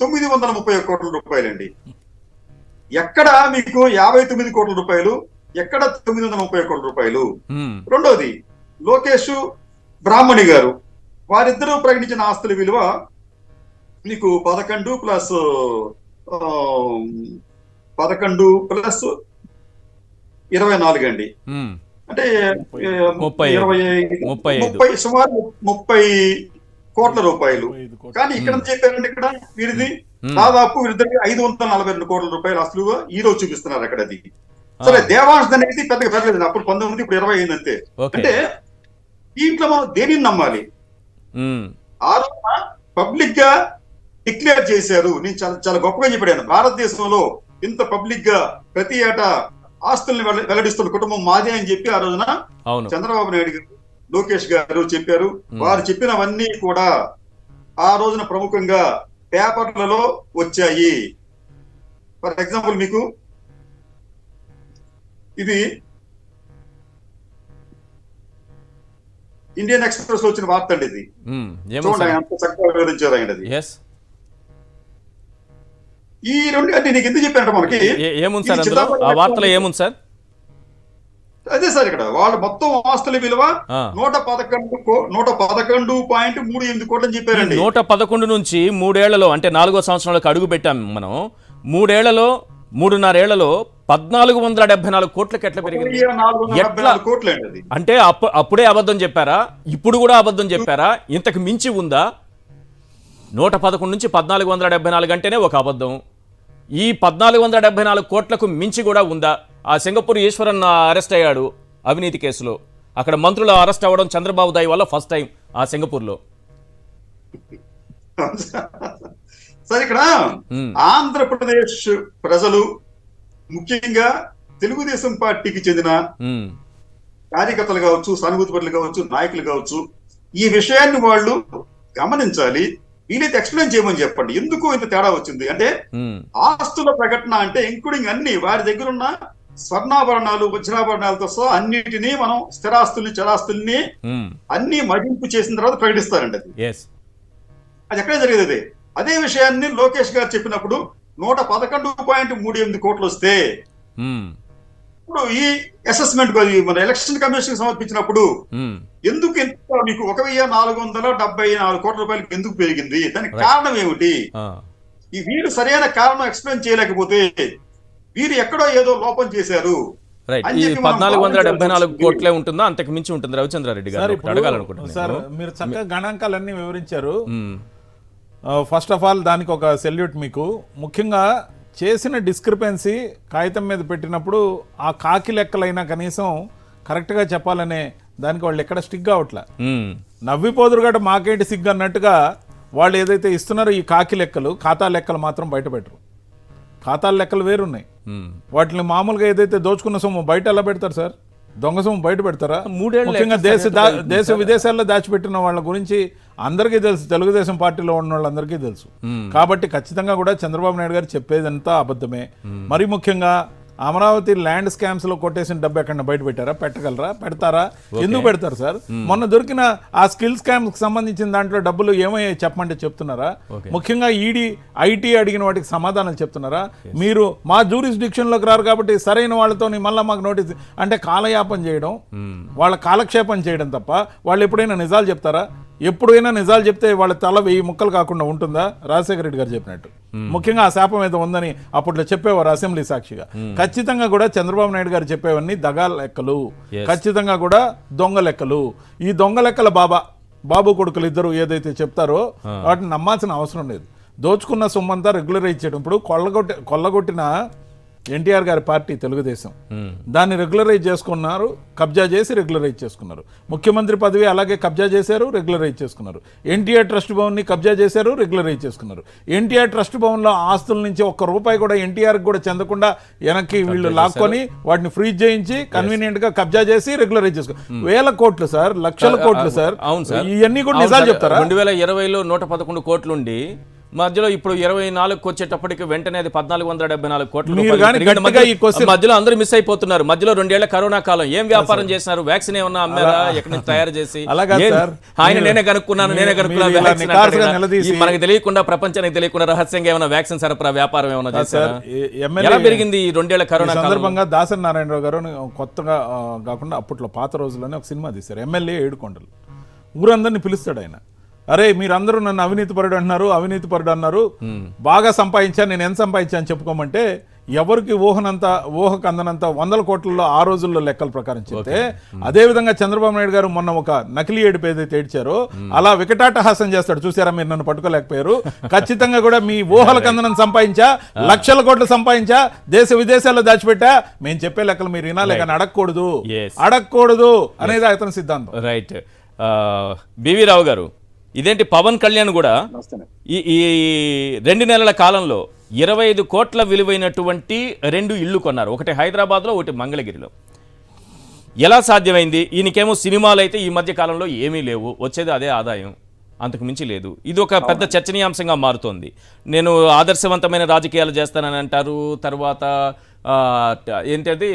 931 కోట్ల రూపాయలండి. ఎక్కడ మీకు 59 కోట్ల రూపాయలు, ఎక్కడ 930 కోట్ల రూపాయలు? రెండోది, లోకేష్, బ్రాహ్మణి గారు వారిద్దరూ ప్రకటించిన ఆస్తుల విలువ మీకు 11 ప్లస్ 24 అండి. అంటే 30, సుమారు 30 కోట్ల రూపాయలు. కానీ ఇక్కడ చెప్పారంటే ఇక్కడ వీరిది దాదాపు వీరిద్దరికి 542 కోట్ల రూపాయల ఆస్తులు ఈ రోజు చూపిస్తున్నారు అక్కడ. అది సరే, దేవాంశ్ అనేది పెద్దగా పెరగలేదు, అప్పుడు 19, ఇప్పుడు 20 అయింది అంతే. అంటే దీంట్లో మనం దేనిని నమ్మాలి? ఆ రోజున పబ్లిక్ గా డిక్లేర్ చేశారు. నేను చాలా గొప్పగా చెప్పాను, భారతదేశంలో ఇంత పబ్లిక్ గా ప్రతి ఏటా ఆస్తుల్ని వెల్లడిస్తున్న కుటుంబం మాదే అని చెప్పి ఆ రోజున చంద్రబాబు నాయుడు గారు, లోకేష్ గారు చెప్పారు. వారు చెప్పినవన్నీ కూడా ఆ రోజున ప్రముఖంగా పేపర్లలో వచ్చాయి. ఫర్ ఎగ్జాంపుల్ మీకు ఇది ఇండియన్ ఎక్స్ప్రెస్ లో వచ్చిన వార్త అండి. ఇది చూడండి ఎంత చక్కగా వివరించారు ఆయన. అది ఈ రెండు అంటే నీకు ఎందుకు చెప్పారంట, మనకి ఏముంది సార్ ఆ వార్తలో ఏముంది సార్? అదే సార్, ఇక్కడ వాళ్ళ మొత్తం ఆస్తుల విలువ 111.38 కోట్లు అని చెప్పారండి. 111 నుంచి 3 ఏళ్లలో, అంటే 4వ సంవత్సరంలోకి అడుగు పెట్టాం మనం. 3 ఏళ్లలో, 3.5 ఏళ్లలో 1474 కోట్లకి ఎట్లా పెరిగింది? అంటే అప్పుడే అబద్ధం చెప్పారా? ఇప్పుడు కూడా అబద్ధం చెప్పారా? ఇంతకు మించి ఉందా? 111 నుంచి 1474 అంటేనే ఒక అబద్ధం. ఈ 1474 కోట్లకు మించి కూడా ఉందా? ఆ సింగపూర్ ఈశ్వరన్ అరెస్ట్ అయ్యాడు అవినీతి కేసులో. అక్కడ మంత్రులు అరెస్ట్ అవ్వడం చంద్రబాబు దయ వల్ల ఫస్ట్ టైం ఆ సింగపూర్లో. సరే, ఇక్కడ ఆంధ్రప్రదేశ్ ప్రజలు, ముఖ్యంగా తెలుగుదేశం పార్టీకి చెందిన కార్యకర్తలు కావచ్చు, సానుభూతి పరులు కావచ్చు, నాయకులు కావచ్చు, ఈ విషయాన్ని వాళ్ళు గమనించాలి. వీలైతే ఎక్స్ప్లెయిన్ చేయమని చెప్పండి, ఎందుకు ఇంత తేడా వచ్చింది. అంటే ఆస్తుల ప్రకటన అంటే ఇంక్లూడింగ్ అన్ని, వారి దగ్గర ఉన్న స్వర్ణాభరణాలు, వజ్రాభరణాలతో సహా అన్నిటినీ మనం స్థిరాస్తుల్ని, చరాస్తుల్ని అన్ని మదింపు చేసిన తర్వాత ప్రకటిస్తారండి. అది ఎక్కడ జరిగేది? అదే విషయాన్ని లోకేష్ గారు చెప్పినప్పుడు 111.38 కోట్లు వస్తే, ఇప్పుడు ఈ అసెస్మెంట్ మన ఎలక్షన్ కమిషన్ సమర్పించినప్పుడు ఎందుకు ఎంత మీకు 1474 కోట్ల రూపాయలకి ఎందుకు పెరిగింది? దానికి కారణం ఏమిటి? ఈ వీరు సరైన కారణం ఎక్స్ప్లెయిన్ చేయలేకపోతే వీరు ఎక్కడో ఏదో లోపం చేశారు. 1474 కోట్లే ఉంటుందా, అంతకు మించి ఉంటుంది? రవిచంద్రారెడ్డి గారు అడగాలనుకుంటున్నారు. సార్, మీరు చక్కగా గణాంకాలన్నీ వివరించారు. ఫస్ట్ ఆఫ్ ఆల్ దానికి ఒక సెల్యూట్ మీకు. ముఖ్యంగా చేసిన డిస్క్రిపెన్సీ కాగితం మీద పెట్టినప్పుడు ఆ కాకి లెక్కలైనా కనీసం కరెక్ట్గా చెప్పాలనే దానికి వాళ్ళు ఎక్కడ స్టిక్ అవట్లా. నవ్విపోదురు గట మాకేంటి సిగ్గు అన్నట్టుగా వాళ్ళు ఏదైతే ఇస్తున్నారో ఈ కాకి లెక్కలు, ఖాతా లెక్కలు మాత్రం బయట పెట్టరు. ఖాతాల లెక్కలు వేరున్నాయి. వాటిని మామూలుగా ఏదైతే దోచుకున్న సొమ్ము బయట ఎలా పెడతారు సార్? దొంగ సొమ్ము బయట పెడతారా? ముఖ్యంగా దేశ విదేశాల్లో దాచిపెట్టిన వాళ్ళ గురించి అందరికీ తెలుసు, తెలుగుదేశం పార్టీలో ఉన్న వాళ్ళందరికీ తెలుసు. కాబట్టి ఖచ్చితంగా కూడా చంద్రబాబు నాయుడు గారు చెప్పేదంతా అబద్ధమే. మరి ముఖ్యంగా అమరావతి ల్యాండ్ స్కామ్స్ లో కొట్టేసిన డబ్బు ఎక్కడ బయట పెట్టారా? పెట్టగలరా? పెడతారా? ఎందుకు పెడతారు సార్? మొన్న దొరికిన ఆ స్కిల్ స్కామ్ కి సంబంధించిన దాంట్లో డబ్బులు ఏమయ్యాయి చెప్పమంటే చెప్తున్నారా? ముఖ్యంగా ఈడీ, ఐటీ అడిగిన వాటికి సమాధానాలు చెప్తున్నారా? మీరు మా జ్యూరిస్డిక్షన్ లోకి రారు కాబట్టి సరైన వాళ్ళతో మళ్ళీ మాకు నోటీస్ అంటే కాలయాపన చేయడం, వాళ్ళ కాలక్షేపం చేయడం తప్ప వాళ్ళు ఎప్పుడైనా నిజాలు చెప్తారా? ఎప్పుడైనా నిజాలు చెప్తే వాళ్ళ తల 1000 ముక్కలు కాకుండా ఉంటుందా? రాజశేఖర రెడ్డి గారు చెప్పినట్టు ముఖ్యంగా ఆ శాపం ఏదో ఉందని అప్పట్లో చెప్పేవారు అసెంబ్లీ సాక్షిగా. ఖచ్చితంగా కూడా చంద్రబాబు నాయుడు గారు చెప్పేవన్నీ దగా లెక్కలు, ఖచ్చితంగా కూడా దొంగ లెక్కలు. ఈ దొంగ లెక్కల బాబు కొడుకులు ఇద్దరు ఏదైతే చెప్తారో వాటిని నమ్మాల్సిన అవసరం లేదు. దోచుకున్న సొమ్మంతా రెగ్యులరైజ్ చేయడం. ఇప్పుడు కొల్లగొట్టిన ఎన్టీఆర్ గారి పార్టీ తెలుగుదేశం. దాన్ని రెగ్యులరైజ్ చేసుకున్నారు, కబ్జా చేసి రెగ్యులరైజ్ చేసుకున్నారు. ముఖ్యమంత్రి పదవి అలాగే కబ్జా చేశారు, రెగ్యులరైజ్ చేసుకున్నారు. ఎన్టీఆర్ ట్రస్ట్ భవన్ని కబ్జా చేశారు, రెగ్యులరైజ్ చేసుకున్నారు. ఎన్టీఆర్ ట్రస్ట్ భవన్లో ఆస్తుల నుంచి ఒక్క రూపాయి కూడా ఎన్టీఆర్ కూడా చెందకుండా వెనక్కి వీళ్ళు లాక్కొని వాటిని ఫ్రీజ్ చేయించి కన్వీనియంట్ గా కబ్జా చేసి రెగ్యులరైజ్ చేసుకున్నారు. వేల కోట్లు సార్, లక్షల కోట్లు సార్. అవును సార్, ఇవన్నీ కూడా నిజాలు చెప్తారా? 2020లో 111 కోట్లుండి మధ్యలో ఇప్పుడు 24కి వచ్చేటప్పటికి వెంటనే అది 1474 కోట్ల మధ్యలో అందరూ మిస్ అయిపోతున్నారు. మధ్యలో 2 ఏళ్ల కరోనా కాలం ఏం వ్యాపారం చేసినారు? వ్యాక్సిన్ ఏమన్నా అమ్మారా? ఎక్కడి నుంచి తయారు చేసి ఆయన నేనే కనుక్కున్నాను మనకి తెలియకుండా, ప్రపంచానికి తెలియకుండా రహస్యంగా ఏమైనా వ్యాక్సిన్ సరఫరా వ్యాపారం ఏమైనా చేశారా? ఎలా పెరిగింది ఈ 2 ఏళ్ల కరోనా సందర్భంగా దాసరి నారాయణరావు గారు కొత్తగా కాకుండా అప్పట్లో పాత రోజుల్లోనే ఒక సినిమా తీశారు, ఎమ్మెల్యే ఏడుకొండలు. ఊరందరినీ పిలుస్తాడు ఆయన, అరే మీరందరూ నన్ను అవినీతిపరుడు అంటున్నారు, అవినీతిపరుడు అన్నారు, బాగా సంపాదించాను, నేను ఎంత సంపాదించాను చెప్పుకోమంటే ఎవరికి ఊహకు అందనంత 100 కోట్లలో ఆ రోజుల్లో లెక్కల ప్రకారం చెప్తే, అదేవిధంగా చంద్రబాబు నాయుడు గారు మొన్న ఒక నకిలీ ఏడుపు ఏదైతే ఏడ్చారో అలా వికటాటహాసం చేస్తాడు. చూసారా మీరు, నన్ను పట్టుకోలేకపోయారు. ఖచ్చితంగా కూడా మీ ఊహలకు అందనం సంపాదించా, లక్షల కోట్లు సంపాదించా, దేశ విదేశాల్లో దాచిపెట్టా, మేము చెప్పే లెక్కలు మీరు వినాలి కానీ అడగకూడదు అనేది అతని సిద్ధాంతం. రైట్. బివి రావు గారు, ఇదేంటి పవన్ కళ్యాణ్ కూడా ఈ 2 నెలల కాలంలో 25 కోట్ల విలువైనటువంటి 2 ఇళ్లు కొన్నారు, ఒకటి హైదరాబాద్లో, ఒకటి మంగళగిరిలో. ఎలా సాధ్యమైంది? ఈయనకేమో సినిమాలు అయితే ఈ మధ్య కాలంలో ఏమీ లేవు, వచ్చేది అదే ఆదాయం, అంతకు మించి లేదు. ఇది ఒక పెద్ద చర్చనీయాంశంగా మారుతోంది. నేను ఆదర్శవంతమైన రాజకీయాలు చేస్తానని అంటారు, తర్వాత ఏంటది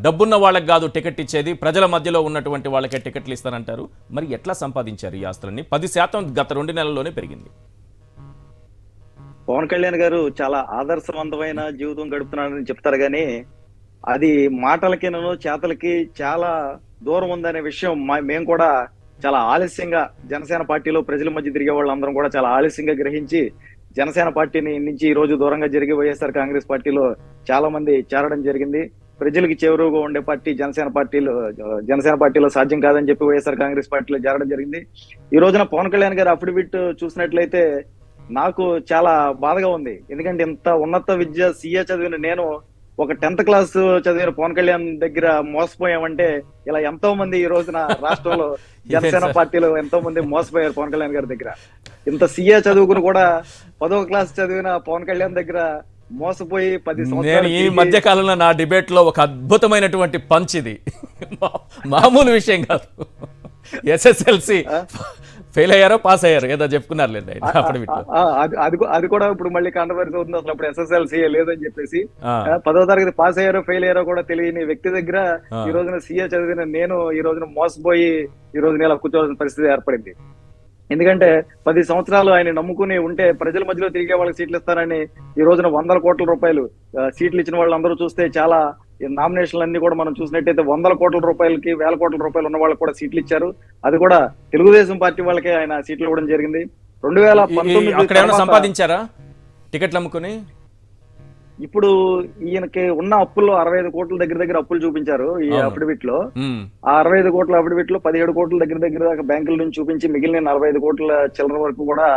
డబ్బున్న వాళ్ళకి కాదు టికెట్ ఇచ్చేది, ప్రజల మధ్యలో ఉన్నటువంటి వాళ్ళకే టికెట్లు ఇస్తానంటారు. మరి ఎట్లా సంపాదించారు ఈ ఆస్తులన్నీ? 10% గత 2 నెలల్లోనే పెరిగింది. పవన్ కళ్యాణ్ గారు చాలా ఆదర్శవంతమైన జీవితం గడుపుతున్నారని చెప్తారు కానీ అది మాటలకినను చేతలకి చాలా దూరం ఉందనే విషయం మేము కూడా చాలా ఆలస్యంగా, జనసేన పార్టీలో ప్రజల మధ్య తిరిగే వాళ్ళందరం కూడా చాలా ఆలస్యంగా గ్రహించి జనసేన పార్టీని నుంచి ఈ రోజు దూరంగా జరిగి వైఎస్ఆర్ కాంగ్రెస్ పార్టీలో చాలా మంది చేరడం జరిగింది. ప్రజలకు చేరువుగా ఉండే పార్టీ జనసేన పార్టీలో సాధ్యం కాదని చెప్పి వైఎస్ఆర్ కాంగ్రెస్ పార్టీలో చేరడం జరిగింది. ఈ రోజున పవన్ కళ్యాణ్ గారు అఫిడవిట్ చూసినట్లయితే నాకు చాలా బాధగా ఉంది. ఎందుకంటే ఇంత ఉన్నత విద్య సీఏ చదివిన నేను ఒక 10th క్లాస్ చదివిన పవన్ కళ్యాణ్ దగ్గర మోసపోయామంటే ఇలా ఎంతో మంది ఈ రోజున రాష్ట్రంలో జనసేన పార్టీలో ఎంతో మంది మోసపోయారు పవన్ కళ్యాణ్ గారి దగ్గర. ఇంత సీఏ చదువుకుని కూడా 10వ క్లాస్ చదివిన పవన్ కళ్యాణ్ దగ్గర మోసపోయి 10 సంవత్సరాలు. ఈ మధ్య కాలంలో నా డిబేట్ లో ఒక అద్భుతమైనటువంటి పంచ్ ఇది, మామూలు విషయం కాదు. SSLC ఫెయిల్ అయ్యారో పాస్ అయ్యారు ఏదో చెప్పుకున్నారులేండి అది కూడా ఇప్పుడు మళ్ళీ కాంట్రవర్సీ అవుతుంది. అసలు అప్పుడు SSLC లేదని చెప్పేసి 10వ తరగతి పాస్ అయ్యారో ఫెయిల్ అయ్యారో కూడా తెలియని వ్యక్తి దగ్గర ఈ రోజున సీఏ చదివిన నేను ఈ రోజున మోసపోయి ఈ రోజున ఇలా కూర్చోవాల్సిన పరిస్థితి ఏర్పడింది. ఎందుకంటే 10 సంవత్సరాలు ఆయన నమ్ముకుని ఉంటే ప్రజల మధ్యలో తిరిగే వాళ్ళకి సీట్లు ఇస్తారని ఈ రోజున 100 కోట్ల రూపాయలు సీట్లు ఇచ్చిన వాళ్ళందరూ చూస్తే చాలా నామినేషన్లు అన్ని కూడా మనం చూసినట్టయితే 100 కోట్ల రూపాయలకి 1000 కోట్ల రూపాయలు ఉన్న వాళ్ళకి కూడా సీట్లు ఇచ్చారు. అది కూడా తెలుగుదేశం పార్టీ వాళ్ళకే ఆయన సీట్లు ఇవ్వడం జరిగింది. 2019 సంపాదించారా టికెట్లు అమ్ముకుని? ఇప్పుడు ఈయనకి ఉన్న అప్పుల్లో 65 కోట్ల దగ్గర అప్పులు చూపించారు ఈ అఫిడవిట్ లో. ఆ 65 కోట్ల అఫిడవిట్ లో 17 కోట్ల దగ్గర దాకా బ్యాంకుల నుంచి చూపించి మిగిలిన 45 కోట్ల చిల్లర వరకు కూడా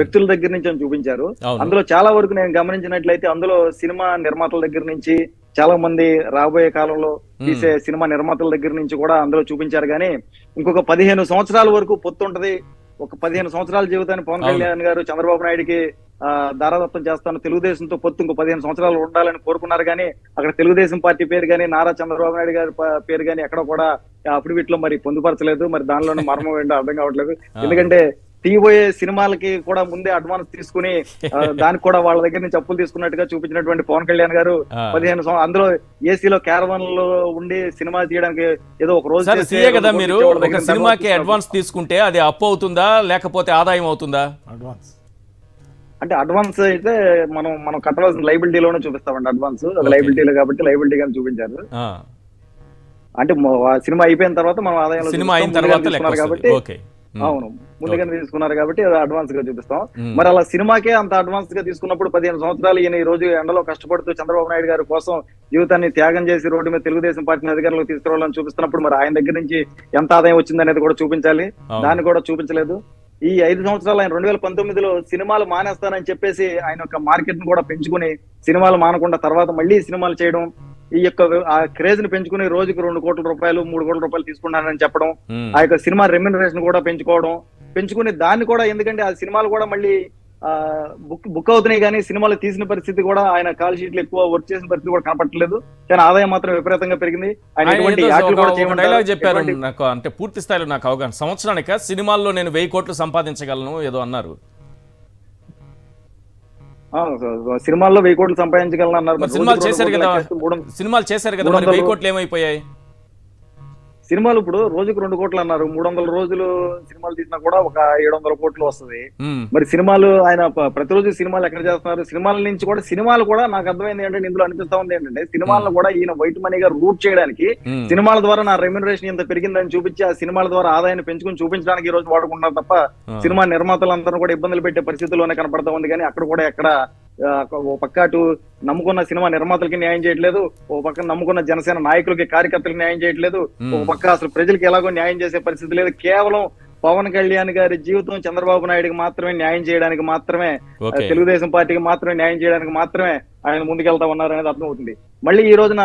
వ్యక్తుల దగ్గర నుంచి చూపించారు. అందులో చాలా వరకు నేను గమనించినట్లయితే అందులో సినిమా నిర్మాతల దగ్గర నుంచి చాలా మంది రాబోయే కాలంలో తీసే సినిమా నిర్మాతల దగ్గర నుంచి కూడా అందులో చూపించారు. కానీ ఇంకొక 15 సంవత్సరాల వరకు పొత్తు ఉంటది. ఒక 15 సంవత్సరాల జీవితాన్ని పవన్ కళ్యాణ్ గారు చంద్రబాబు నాయుడికి దారాదత్తం చేస్తాను, తెలుగుదేశంతో పొత్తు ఇంకో 15 సంవత్సరాలు ఉండాలని కోరుకున్నారు. కానీ అక్కడ తెలుగుదేశం పార్టీ పేరు కానీ నారా చంద్రబాబు నాయుడు గారి పేరు కానీ ఎక్కడ కూడా అఫిడవిట్ లో మరి పొందుపరచలేదు. మరి దానిలోనే మర్మం ఏంటో అర్థం కావట్లేదు. ఎందుకంటే తీయబోయే సినిమాలకి కూడా ముందే అడ్వాన్స్ తీసుకుని దానికి కూడా వాళ్ళ దగ్గర నుంచి అప్పులు తీసుకున్నట్టుగా చూపించినటువంటి పవన్ కళ్యాణ్ గారు 15 అందులో ఏసీలో క్యారవన్ లో ఉండి సినిమా తీయడానికి ఏదో ఒక రోజు కదా. మీరు ఒక సినిమాకి అడ్వాన్స్ తీసుకుంటే అది అప్పు అవుతుందా లేకపోతే ఆదాయం అవుతుందా? అంటే అడ్వాన్స్ అయితే మనం కట్టవలసిన లైబిలిటీలోనే చూపిస్తామండి. అడ్వాన్స్ అది లైబిలిటీలో కాబట్టి లైబిలిటీ గాని చూపించారు. అంటే సినిమా అయిపోయిన తర్వాత మనం ఆదాయం సినిమా అయిన తర్వాత కాబట్టి అవును ముందుగానే తీసుకున్నారు కాబట్టి అడ్వాన్స్ గా చూపిస్తాం. మరి అలా సినిమాకే అంత అడ్వాన్స్ గా తీసుకున్నప్పుడు 15 సంవత్సరాలు ఈయన ఈ రోజు ఎండలో కష్టపడుతూ చంద్రబాబు నాయుడు గారి కోసం జీవితాన్ని త్యాగం చేసి రోడ్డు మీద తెలుగుదేశం పార్టీని అధికారంలోకి తీసుకురావాలని చూపిస్తున్నప్పుడు మరి ఆయన దగ్గర నుంచి ఎంత ఆదాయం వచ్చింది అనేది కూడా చూపించాలి. దాన్ని కూడా చూపించలేదు. ఈ 5 సంవత్సరాలు ఆయన 2019లో సినిమాలు మానేస్తానని చెప్పేసి ఆయన యొక్క మార్కెట్ ను కూడా పెంచుకుని సినిమాలు మానకుండా తర్వాత మళ్ళీ సినిమాలు చేయడం, ఈ యొక్క ఆ క్రేజ్ ని పెంచుకుని రోజుకు 2 కోట్ల రూపాయలు 3 కోట్ల రూపాయలు తీసుకున్నారని చెప్పడం, ఆ యొక్క సినిమా రెమ్యునరేషన్ కూడా పెంచుకుని దాన్ని కూడా, ఎందుకంటే ఆ సినిమాలు కూడా మళ్ళీ బుక్ అవుతున్నాయి కానీ సినిమాలు తీసిన పరిస్థితి కూడా, ఆయన కాల్ షీట్లు ఎక్కువ వర్క్ చేసిన పరిస్థితి కూడా కనపడట్లేదు. కానీ ఆదాయం మాత్రం విపరీతంగా పెరిగింది. ఆయన ఎటువంటి యాక్ట్లు కూడా చేయమంటారు. డైలాగ్ చెప్పారు నాకు, అంటే పూర్తి స్థాయిలో నాకు అవగాహన. సంవత్సరానిక సినిమాల్లో నేను 1000 కోట్లు సంపాదించగలను ఏదో అన్నారు. సినిమాల్లో 1000 కోట్లు సంపాదించగలను అన్నారు. సినిమాలు చేశారు కదా, మరి 1000 కోట్లు ఏమైపోయాయి? సినిమాలు ఇప్పుడు రోజుకు 2 కోట్లు అన్నారు. 300 రోజులు సినిమాలు తీసినా కూడా ఒక 700 కోట్లు వస్తుంది. మరి సినిమాలు ఆయన ప్రతిరోజు సినిమాలు ఎక్కడ చేస్తున్నారు? సినిమాలు కూడా నాకు అర్థమైంది ఏంటంటే, ఇందులో అనిపిస్తా ఉంది ఏంటంటే, సినిమాలను కూడా ఈయన వైట్ మనీగా రూట్ చేయడానికి, సినిమాల ద్వారా నా రెమ్యునరేషన్ ఇంత పెరిగిందని చూపించి ఆ సినిమాల ద్వారా ఆదాయాన్ని పెంచుకుని చూపించడానికి ఈ రోజు వాడుకుంటున్నారు తప్ప, సినిమా నిర్మాతలందరూ కూడా ఇబ్బందులు పెట్టే పరిస్థితుల్లోనే కనపడతా ఉంది. కానీ అక్కడ కూడా ఎక్కడ ఓ పక్క అటు నమ్ముకున్న సినిమా నిర్మాతలకి న్యాయం చేయట్లేదు, ఓ పక్క నమ్ముకున్న జనసేన నాయకులకి కార్యకర్తలకు న్యాయం చేయట్లేదు, ఓ పక్క అసలు ప్రజలకు ఎలాగో న్యాయం చేసే పరిస్థితి లేదు. కేవలం పవన్ కళ్యాణ్ గారి జీవితం చంద్రబాబు నాయుడుకి మాత్రమే న్యాయం చేయడానికి మాత్రమే, తెలుగుదేశం పార్టీకి మాత్రమే న్యాయం చేయడానికి మాత్రమే ఆయన ముందుకెళ్తా ఉన్నారు అనేది అర్థమవుతుంది. మళ్ళీ ఈ రోజున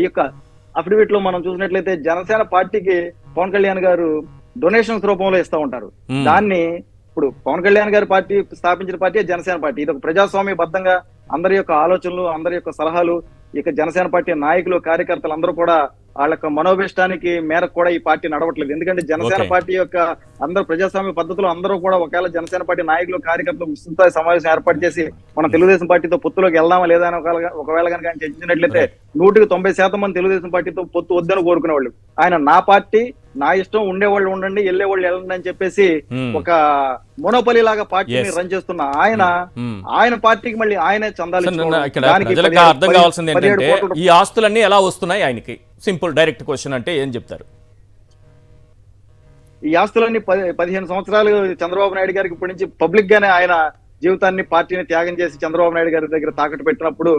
ఈ యొక్క అఫిడవిట్ లో మనం చూసినట్లయితే జనసేన పార్టీకి పవన్ కళ్యాణ్ గారు డొనేషన్స్ రూపంలో ఇస్తా ఉంటారు. దాన్ని ఇప్పుడు పవన్ కళ్యాణ్ గారి పార్టీ స్థాపించిన పార్టీ జనసేన పార్టీ. ఇది ఒక ప్రజాస్వామ్యబద్ధంగా అందరి యొక్క ఆలోచనలు, అందరి యొక్క సలహాలు, ఇక జనసేన పార్టీ నాయకులు, కార్యకర్తలు అందరూ కూడా వాళ్ళ యొక్క మనోభిష్టానికి మేరకు కూడా ఈ పార్టీ నడవట్లేదు. ఎందుకంటే జనసేన పార్టీ యొక్క అందరూ ప్రజాస్వామ్య పద్ధతిలో అందరూ కూడా ఒకవేళ జనసేన పార్టీ నాయకులు, కార్యకర్తలు విస్తృత సమావేశం ఏర్పాటు చేసి మన తెలుగుదేశం పార్టీతో పొత్తులోకి వెళ్దామా లేదా అని ఒకవేళ కనుక ఆయన చర్చించినట్లయితే 100% మంది తెలుగుదేశం పార్టీతో పొత్తు వద్దని కోరుకునేవాళ్ళు. ఆయన నా పార్టీ, నా ఇష్టం, ఉండేవాళ్ళు ఉండండి, వెళ్ళేవాళ్ళు వెళ్ళండి అని చెప్పేసి ఒక మొనోపలి లాగా పార్టీని రన్ చేస్తున్న ఆయన పార్టీకి మళ్ళీ ఆయనే చందాలు. అర్థం కావాల్సింది ఏంటంటే, ఈ ఆస్తులన్నీ ఎలా వస్తున్నాయి ఆయనకి? సింపుల్ డైరెక్ట్ క్వశ్చన్ అంటే ఏం చెప్తారు? ఈ ఆస్తులన్నీ 15 సంవత్సరాలు చంద్రబాబు నాయుడు గారికి ఇప్పటి నుంచి పబ్లిక్ గానే ఆయన జీవితాన్ని, పార్టీని త్యాగం చేసి చంద్రబాబు నాయుడు గారి దగ్గర తాకట్టు పెట్టినప్పుడు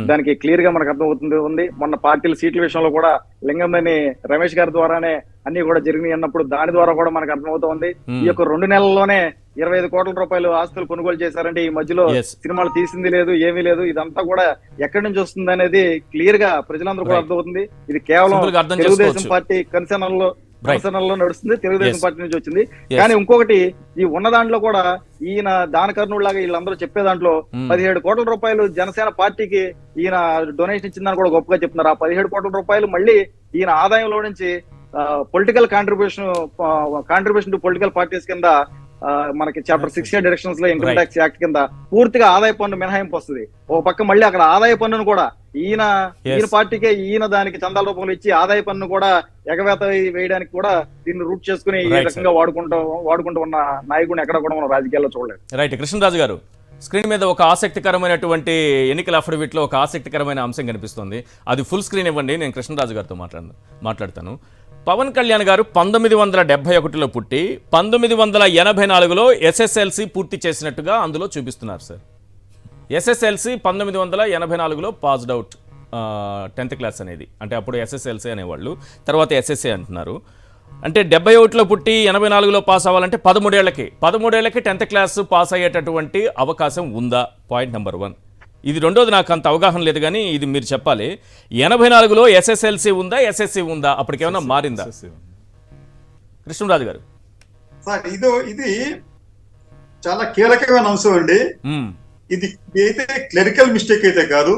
దానికి క్లియర్ గా మనకు అర్థమవుతుంది. మొన్న పార్టీల సీట్ల విషయంలో కూడా లింగంనేని రమేష్ గారి ద్వారానే అన్ని కూడా జరిగినాయి అన్నప్పుడు దాని ద్వారా కూడా మనకు అర్థమవుతోంది. ఈ యొక్క 2 నెలల్లోనే 25 కోట్ల రూపాయలు ఆస్తులు కొనుగోలు చేశారంటే, ఈ మధ్యలో సినిమాలు తీసింది లేదు, ఏమీ లేదు. ఇదంతా కూడా ఎక్కడి నుంచి వస్తుంది అనేది క్లియర్ గా ప్రజలందరూ కూడా అర్థమవుతుంది. ఇది కేవలం తెలుగుదేశం పార్టీ కన్సర్నల్లో నడుస్తుంది, తెలుగుదేశం పార్టీ నుంచి వచ్చింది. కానీ ఇంకొకటి, ఈ ఉన్న దాంట్లో కూడా ఈయన దాన కర్ణుడు లాగా వీళ్ళందరూ చెప్పే దాంట్లో 17 కోట్ల రూపాయలు జనసేన పార్టీకి ఈయన డొనేషన్ ఇచ్చిందని కూడా గొప్పగా చెప్తున్నారు. ఆ 17 కోట్ల రూపాయలు మళ్ళీ ఈయన ఆదాయంలో నుంచి political contribution to political parties కింద మనకి చాప్టర్ 6 డైరెక్షన్స్ లో ఇన్కమ్ ట్యాక్స్ యాక్ట్ కింద పూర్తిగా ఆదాయ పన్ను మినహాయింపు వస్తుంది. ఓ పక్క మళ్ళీ అక్కడ ఆదాయ పన్నును కూడా ఈయన పార్టీకే ఈయన దానికి చందాల రూపంలో ఇచ్చి ఆదాయ పన్ను కూడా ఎగవేత వేయడానికి కూడా దీన్ని రూట్ చేసుకుని ఈ రకంగా వాడుకుంటూ ఉన్న నాయకుడిని ఎక్కడ కూడా మనం రాజకీయాల్లో చూడలేదు. రైట్. కృష్ణరాజు గారు, స్క్రీన్ మీద ఒక ఆసక్తికరమైనటువంటి ఎన్నికల అఫిడవిట్లో ఒక ఆసక్తికరమైన అంశం కనిపిస్తుంది. అది ఫుల్ స్క్రీన్ ఇవ్వండి, నేను కృష్ణరాజు గారితో మాట్లాడతాను. పవన్ కళ్యాణ్ గారు 1971లో పుట్టి 1984లో ఎస్ఎస్ఎల్సి పూర్తి చేసినట్టుగా అందులో చూపిస్తున్నారు సార్. ఎస్ఎస్ఎల్సి 1984లో పాస్డ్ అవుట్ 10th క్లాస్ అనేది, అంటే అప్పుడు ఎస్ఎస్ఎల్సి అనేవాళ్ళు, తర్వాత ఎస్ఎస్సి అంటున్నారు. అంటే 71లో పుట్టి 84లో పాస్ అవ్వాలంటే 13 ఏళ్లకి 10th క్లాస్ పాస్ అయ్యేటటువంటి అవకాశం ఉందా? Point number 1. ఇది రెండోది, నాకు అంత అవగాహన లేదు కానీ ఇది మీరు చెప్పాలి. 84లో ఎస్ఎస్ఎల్సి ఉందా, ఎస్ఎస్సి ఉందా? అప్పటికేమన్నా మారిందా? కృష్ణరాజు గారు. సార్, ఇది చాలా కీలకమైన అంశం అండి. ఇది అయితే క్లరికల్ మిస్టేక్ అయితే కాదు.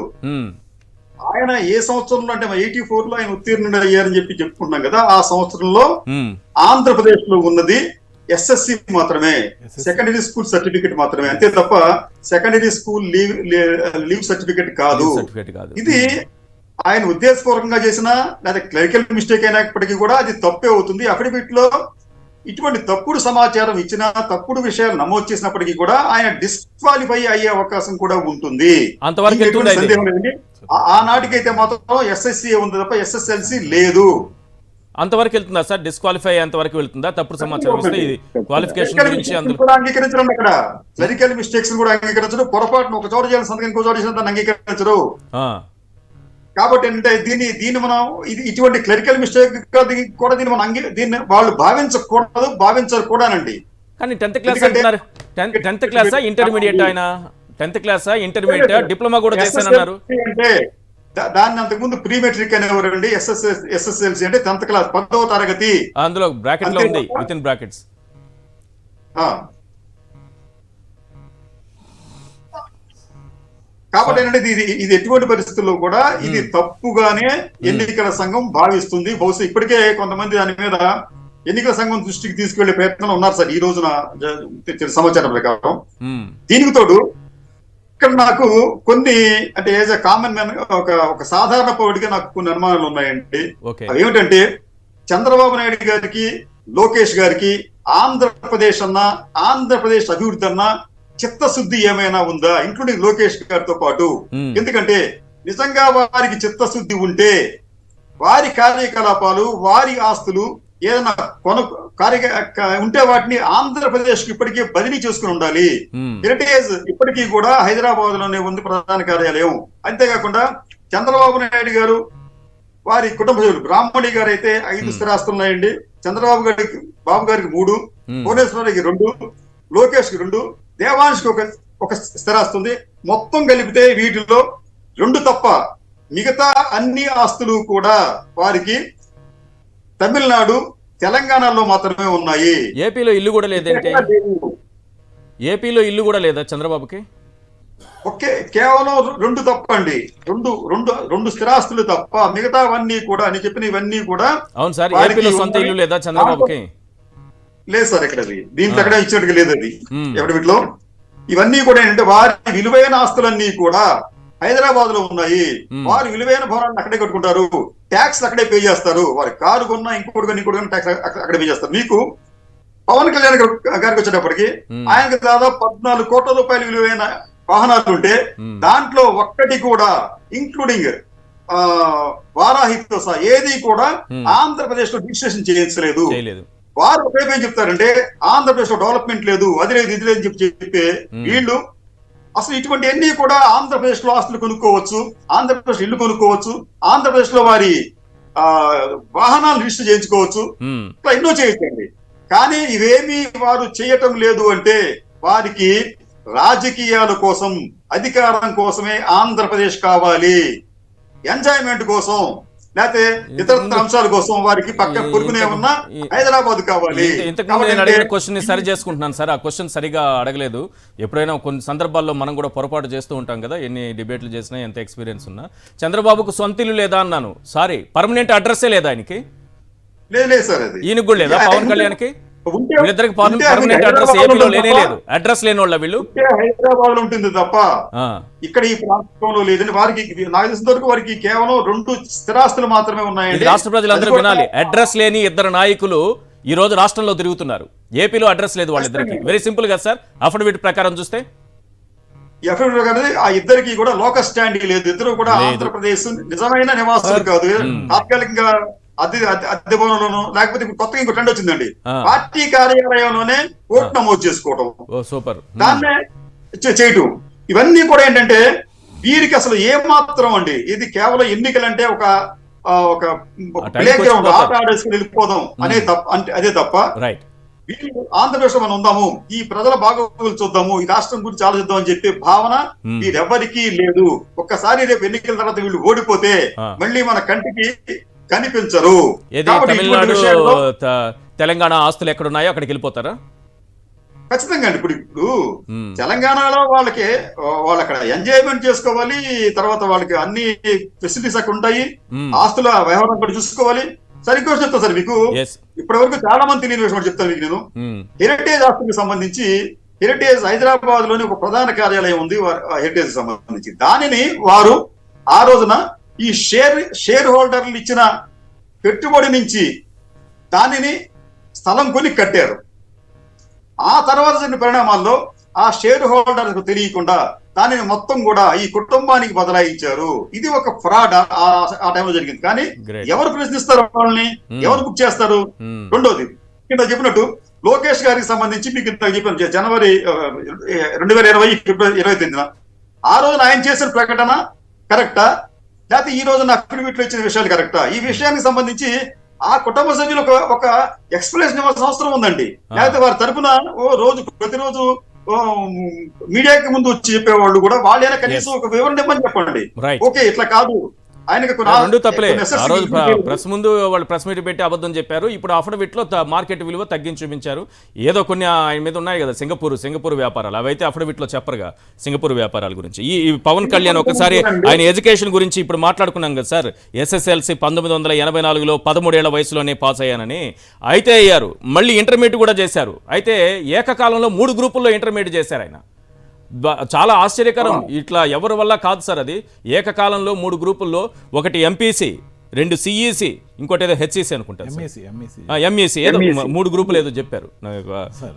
ఆయన ఏ సంవత్సరంలో, అంటే 84లో ఆయన ఉత్తీర్ణుడు అయ్యారని చెప్పుకుంటున్నాం కదా, ఆ సంవత్సరంలో ఆంధ్రప్రదేశ్ లో ఉన్నది ఎస్ఎస్సి మాత్రమే, సెకండరీ స్కూల్ సర్టిఫికెట్ మాత్రమే, అంతే తప్ప సెకండరీ స్కూల్ లీవ్ సర్టిఫికెట్ కాదు. ఇది ఆయన ఉద్దేశపూర్వకంగా చేసిన లేదా క్లరికల్ మిస్టేక్ అయినప్పటికీ కూడా అది తప్పే అవుతుంది. అఫిడవిట్ లో ఇటువంటి తప్పుడు సమాచారం ఇచ్చినా, తప్పుడు విషయాలు నమోదు చేసినప్పటికీ కూడా ఆయన డిస్క్వాలిఫై అయ్యే అవకాశం కూడా ఉంటుంది. సందేహం లేదండి. ఆనాటికైతే మాత్రం ఎస్ఎస్సి ఉంది తప్ప ఎస్ఎస్ఎల్సి లేదు. అంతవరకు వెళ్తుందా సార్? డిస్క్వాలిఫై అంతవరకు వెళ్తుందా? తప్పుడు సమాచారం ఇస్తే క్వాలిఫికేషన్ గురించి అంగీకరించడం, అక్కడ క్లరికల్ మిస్టేక్స్ కూడా అంగీకరించడం, పొరపాటును ఒక చోట చేయాలని సంతకం ఇంకో చోట చేసిన దాన్ని అంగీకరించరు. కాబట్టి అంటే దీన్ని మనం ఇటువంటి క్లరికల్ మిస్టేక్ కూడా దీన్ని మనం దీన్ని వాళ్ళు భావించరు కూడానండి. కానీ 10th క్లాస్ ఎందుకంటే- అంటున్నారు. 10th క్లాసా ఇంటర్మీడియట్ ఆయన? 10th క్లాసా ఇంటర్మీడియట్ డిప్లొమా కూడా చేశానన్నారు. అంటే దాన్ని అంతకుముందు ప్రీ మెట్రిక్ అనేవారండి. ఎస్ఎస్ఎల్సి అంటే 10th క్లాస్ 10వ తరగతి. అందులో బ్రాకెట్ లో ఉంది, విత్ ఇన్ బ్రాకెట్స్. కాబట్టి ఏంటంటే ఇది ఎటువంటి పరిస్థితుల్లో కూడా ఇది తప్పుగానే ఎన్నికల సంఘం భావిస్తుంది. బహుశా ఇప్పటికే కొంతమంది దాని మీద ఎన్నికల సంఘం దృష్టికి తీసుకెళ్లే ప్రయత్నంలో ఉన్నారు సార్ ఈ రోజున సమాచారం ప్రకారం. దీనికి తోడు ఇక్కడ నాకు కొన్ని అంటే యాజ్ అ కామన్ మ్యాన్ ఒక సాధారణ పౌరుడిగా నాకు కొన్ని అనుమానాలు ఉన్నాయండి. అవి ఏమిటంటే చంద్రబాబు నాయుడు గారికి, లోకేష్ గారికి ఆంధ్రప్రదేశ్ అభివృద్ధి అన్నా చిత్తశుద్ధి ఏమైనా ఉందా, ఇంక్లూడింగ్ లోకేష్ గారితో పాటు? ఎందుకంటే నిజంగా వారికి చిత్తశుద్ధి ఉంటే వారి కార్యకలాపాలు, వారి ఆస్తులు ఏదైనా ఉంటే వాటిని ఆంధ్రప్రదేశ్ కు ఇప్పటికీ బదిలీ చేసుకుని ఉండాలి. హెరిటేజ్ ఇప్పటికీ కూడా హైదరాబాద్ లోనే ఉంది ప్రధాన కార్యాలయం. అంతేకాకుండా చంద్రబాబు నాయుడు గారు, వారి కుటుంబ సభ్యులు, బ్రాహ్మణి గారు అయితే 5 స్థిరాస్తులు ఉన్నాయండి. చంద్రబాబు గారికి 3, భువనేశ్వరికి 2, లోకేష్ కి 2, దేవాంష్కి ఒక స్థిరాస్తి ఉంది. మొత్తం కలిపితే వీటిలో 2 తప్ప మిగతా అన్ని ఆస్తులు కూడా వారికి తమిళనాడు, తెలంగాణలో మాత్రమే ఉన్నాయి. ఏపీలో ఇల్లు కూడా లేదేంటి? ఏపీలో ఇల్లు కూడా లేదా చంద్రబాబుకి? ఓకే, కేవలం 2 తప్ప అండి. రెండు స్థిరాస్తులు తప్ప మిగతావన్నీ కూడా అని చెప్పిన ఇవన్నీ కూడా. అవును సార్, ఏపీలో సొంత ఇల్లు లేదా చంద్రబాబుకి? లేదు సార్, ఇక్కడ దీంట్లో ఎక్కడ ఇచ్చినట్టుగా లేదు అది వీటిలో. ఇవన్నీ కూడా ఏంటంటే వారి విలువైన ఆస్తులన్నీ కూడా హైదరాబాద్ లో ఉన్నాయి. వారు విలువైన భవనాన్ని అక్కడే కట్టుకుంటారు, ట్యాక్స్ అక్కడే పే చేస్తారు. వారి కారు కొన్నా ఇంకోటి కొన్నా ట్యాక్స్ అక్కడే పే చేస్తారు. మీకు పవన్ కళ్యాణ్ గారికి వచ్చేటప్పటికి ఆయనకు దాదాపు 14 కోట్ల రూపాయలు విలువైన వాహనాలు ఉంటే దాంట్లో ఒక్కటి కూడా ఇంక్లూడింగ్ వారాహితో సహా ఏది కూడా ఆంధ్రప్రదేశ్ లో రిజిస్ట్రేషన్ చేయించలేదు. వారు ఒకవైపు ఏం చెప్తారంటే ఆంధ్రప్రదేశ్ లో డెవలప్మెంట్ లేదు, అది లేదు, ఇది లేదు అని చెప్పి వీళ్ళు అసలు ఇటువంటి అన్ని కూడా ఆంధ్రప్రదేశ్ లో ఆస్తులు కొనుక్కోవచ్చు, ఆంధ్రప్రదేశ్ ఇల్లు కొనుక్కోవచ్చు, ఆంధ్రప్రదేశ్ లో వారి వాహనాలు రిజిస్టర్ చేయించుకోవచ్చు, ఇట్లా ఎన్నో చేయొచ్చండి. కానీ ఇవేమీ వారు చేయటం లేదు. అంటే వారికి రాజకీయాల కోసం, అధికారం కోసమే ఆంధ్రప్రదేశ్ కావాలి, ఎంజాయ్మెంట్ కోసం లేకపోతే ఇతర అంశాల కోసం వారికి పక్క కొడుకునే ఉన్న హైదరాబాద్ కావాలి. ఇంతకుముందు నేను అడిగిన క్వశ్చన్ ని సరి చేసుకుంటున్నాను సార్. ఆ క్వశ్చన్ సరిగా అడగలేదు. ఎప్పుడైనా కొన్ని సందర్భాల్లో మనం కూడా పొరపాటు చేస్తూ ఉంటాం కదా, ఎన్ని డిబేట్లు చేసినా, ఎంత ఎక్స్పీరియన్స్ ఉన్నా. చంద్రబాబుకు సొంత ఇల్లు లేదా అన్నాను. సారీ, పర్మనెంట్ అడ్రస్సే లేదా ఆయనకి? లేదు సార్, అది ఈయనకు కూడా లేదా? పవన్ కళ్యాణ్కి వీళ్ళిద్దరికి పర్మనెంట్ అడ్రస్ ఏపీలో లేనే లేదు. అడ్రస్ లేని వాళ్ళ వీళ్ళు హైదరాబాద్ లో ఉంటుంది తప్ప ఇక్కడ ఈ ప్రాంతంలో లేదని వారికి నాకు తెలిసిన వరకు వారికి కేవలం 2 స్థిరాస్తులు మాత్రమే ఉన్నాయి. రాష్ట్ర ప్రజలందరూ వినాలి. అడ్రస్ లేని 2 నాయకులు ఈ రోజు రాష్ట్రంలో తిరుగుతున్నారు. ఏపీలో అడ్రస్ లేదు వాళ్ళిద్దరికి. వెరీ సింపుల్ గా సార్, అఫిడవిట్ ప్రకారం చూస్తే ఆ ఇద్దరికి కూడా లోకల్ స్టాండ్ లేదు. ఇద్దరు కూడా ఆంధ్రప్రదేశ్ నిజమైన నివాసులు కాదు. తాత్కాలికంగా అద్దె భవనంలోనూ లేకపోతే ఇప్పుడు కొత్తగా ఇంకో ట్రెండ్ వచ్చిందండి, పార్టీ కార్యాలయంలోనే ఓటు నమోదు చేసుకోవడం, దాన్నే చేయటం. ఇవన్నీ కూడా ఏంటంటే వీరికి అసలు ఏమాత్రం అండి, ఇది కేవలం ఎన్నికలంటే ఒక ప్లే గ్రౌండ్, ఆట ఆడేసుకుని వెళ్ళిపోదాం అదే తప్ప వీళ్ళు ఆంధ్రప్రదేశ్ లో మనం ఉందాము, ఈ ప్రజల బాగోగులు చూద్దాము, ఈ రాష్ట్రం గురించి ఆలోచిద్దాం అని చెప్పే భావన వీరెవ్వరికీ లేదు. ఒక్కసారి రేపు ఎన్నికల తర్వాత వీళ్ళు ఓడిపోతే మళ్ళీ మన కంటికి కనిపించరు. తమిళనాడు, తెలంగాణ ఆస్తులు ఎక్కడున్నాయో అక్కడికి వెళ్ళిపోతారా? ఖచ్చితంగా అండి. ఇప్పుడు తెలంగాణలో వాళ్ళకి అక్కడ ఎంజాయ్మెంట్ చేసుకోవాలి, తర్వాత వాళ్ళకి అన్ని ఫెసిలిటీస్ అక్కడ ఉంటాయి, ఆస్తుల వ్యవహారం అక్కడ చూసుకోవాలి. సరిగ్గా చెప్తాను సార్ మీకు, ఇప్పటి వరకు చాలా మంది తెలియని విషయం చెప్తాను మీకు నేను. హెరిటేజ్ ఆస్తులకు సంబంధించి హెరిటేజ్ హైదరాబాద్ లోని ఒక ప్రధాన కార్యాలయం ఉంది హెరిటేజ్ సంబంధించి. దానిని వారు ఆ రోజున ఈ షేర్ హోల్డర్లు ఇచ్చిన పెట్టుబడి నుంచి దానిని స్థలం కొని కట్టారు. ఆ తర్వాత జరిగిన పరిణామాల్లో ఆ షేర్ హోల్డర్లకు తెలియకుండా దానిని మొత్తం కూడా ఈ కుటుంబానికి బదలాయించారు. ఇది ఒక ఫ్రాడ్ ఆ టైంలో జరిగింది. కానీ ఎవరు ప్రశ్నిస్తారు వాళ్ళని, ఎవరు బుక్ చేస్తారు? రెండోది, కింద చెప్పినట్టు లోకేష్ గారికి సంబంధించి మీకు ఇంత చెప్పాను, జనవరి 2020 ఫిబ్రవరి 29న ఆ రోజున ఆయన చేసిన ప్రకటన కరెక్టా, లేకపోతే ఈ రోజున అఫిడవిట్ లో ఇచ్చిన విషయాలు కరెక్టా? ఈ విషయానికి సంబంధించి ఆ కుటుంబ సభ్యులు ఒక ఎక్స్ప్లెనేషన్ ఇవ్వాల్సిన అవసరం ఉందండి. లేకపోతే వారి తరపున ప్రతిరోజు మీడియాకి ముందు వచ్చి చెప్పేవాళ్ళు కూడా వాళ్ళైనా కనీసం ఒక వివరణ ఇవ్వని చెప్పండి. ఓకే ఇట్లా కాదు ఆయనకి రెండు తప్పలే. ఆ రోజు ప్రెస్ ముందు వాళ్ళు ప్రెస్ మీట్ పెట్టి అబద్ధం చెప్పారు. ఇప్పుడు అఫిడవిట్లో మార్కెట్ విలువ తగ్గించి చూపించారు. ఏదో కొన్ని ఆయన మీద ఉన్నాయి కదా సింగపూర్ వ్యాపారాలు, అవైతే అఫిడవిట్లో చెప్పరుగా సింగపూర్ వ్యాపారాల గురించి. ఈ పవన్ కళ్యాణ్ ఒకసారి ఆయన ఎడ్యుకేషన్ గురించి ఇప్పుడు మాట్లాడుకున్నాం కదా సార్. SSLC 1984లో 13 ఏళ్ల వయసులోనే పాస్ అయ్యానని అయితే అయ్యారు. మళ్ళీ ఇంటర్మీడియట్ కూడా చేశారు. అయితే ఏకకాలంలో 3 గ్రూపుల్లో ఇంటర్మీడియట్ చేశారు ఆయన. చాలా ఆశ్చర్యకరం. ఇట్లా ఎవరి వల్ల కాదు సార్ అది. ఏకకాలంలో 3 గ్రూపుల్లో, ఒకటి MPC, 2 CEC, ఇంకోటి ఏదో HEC అనుకుంటారు, MEC ఏదో 3 గ్రూపులు ఏదో చెప్పారు.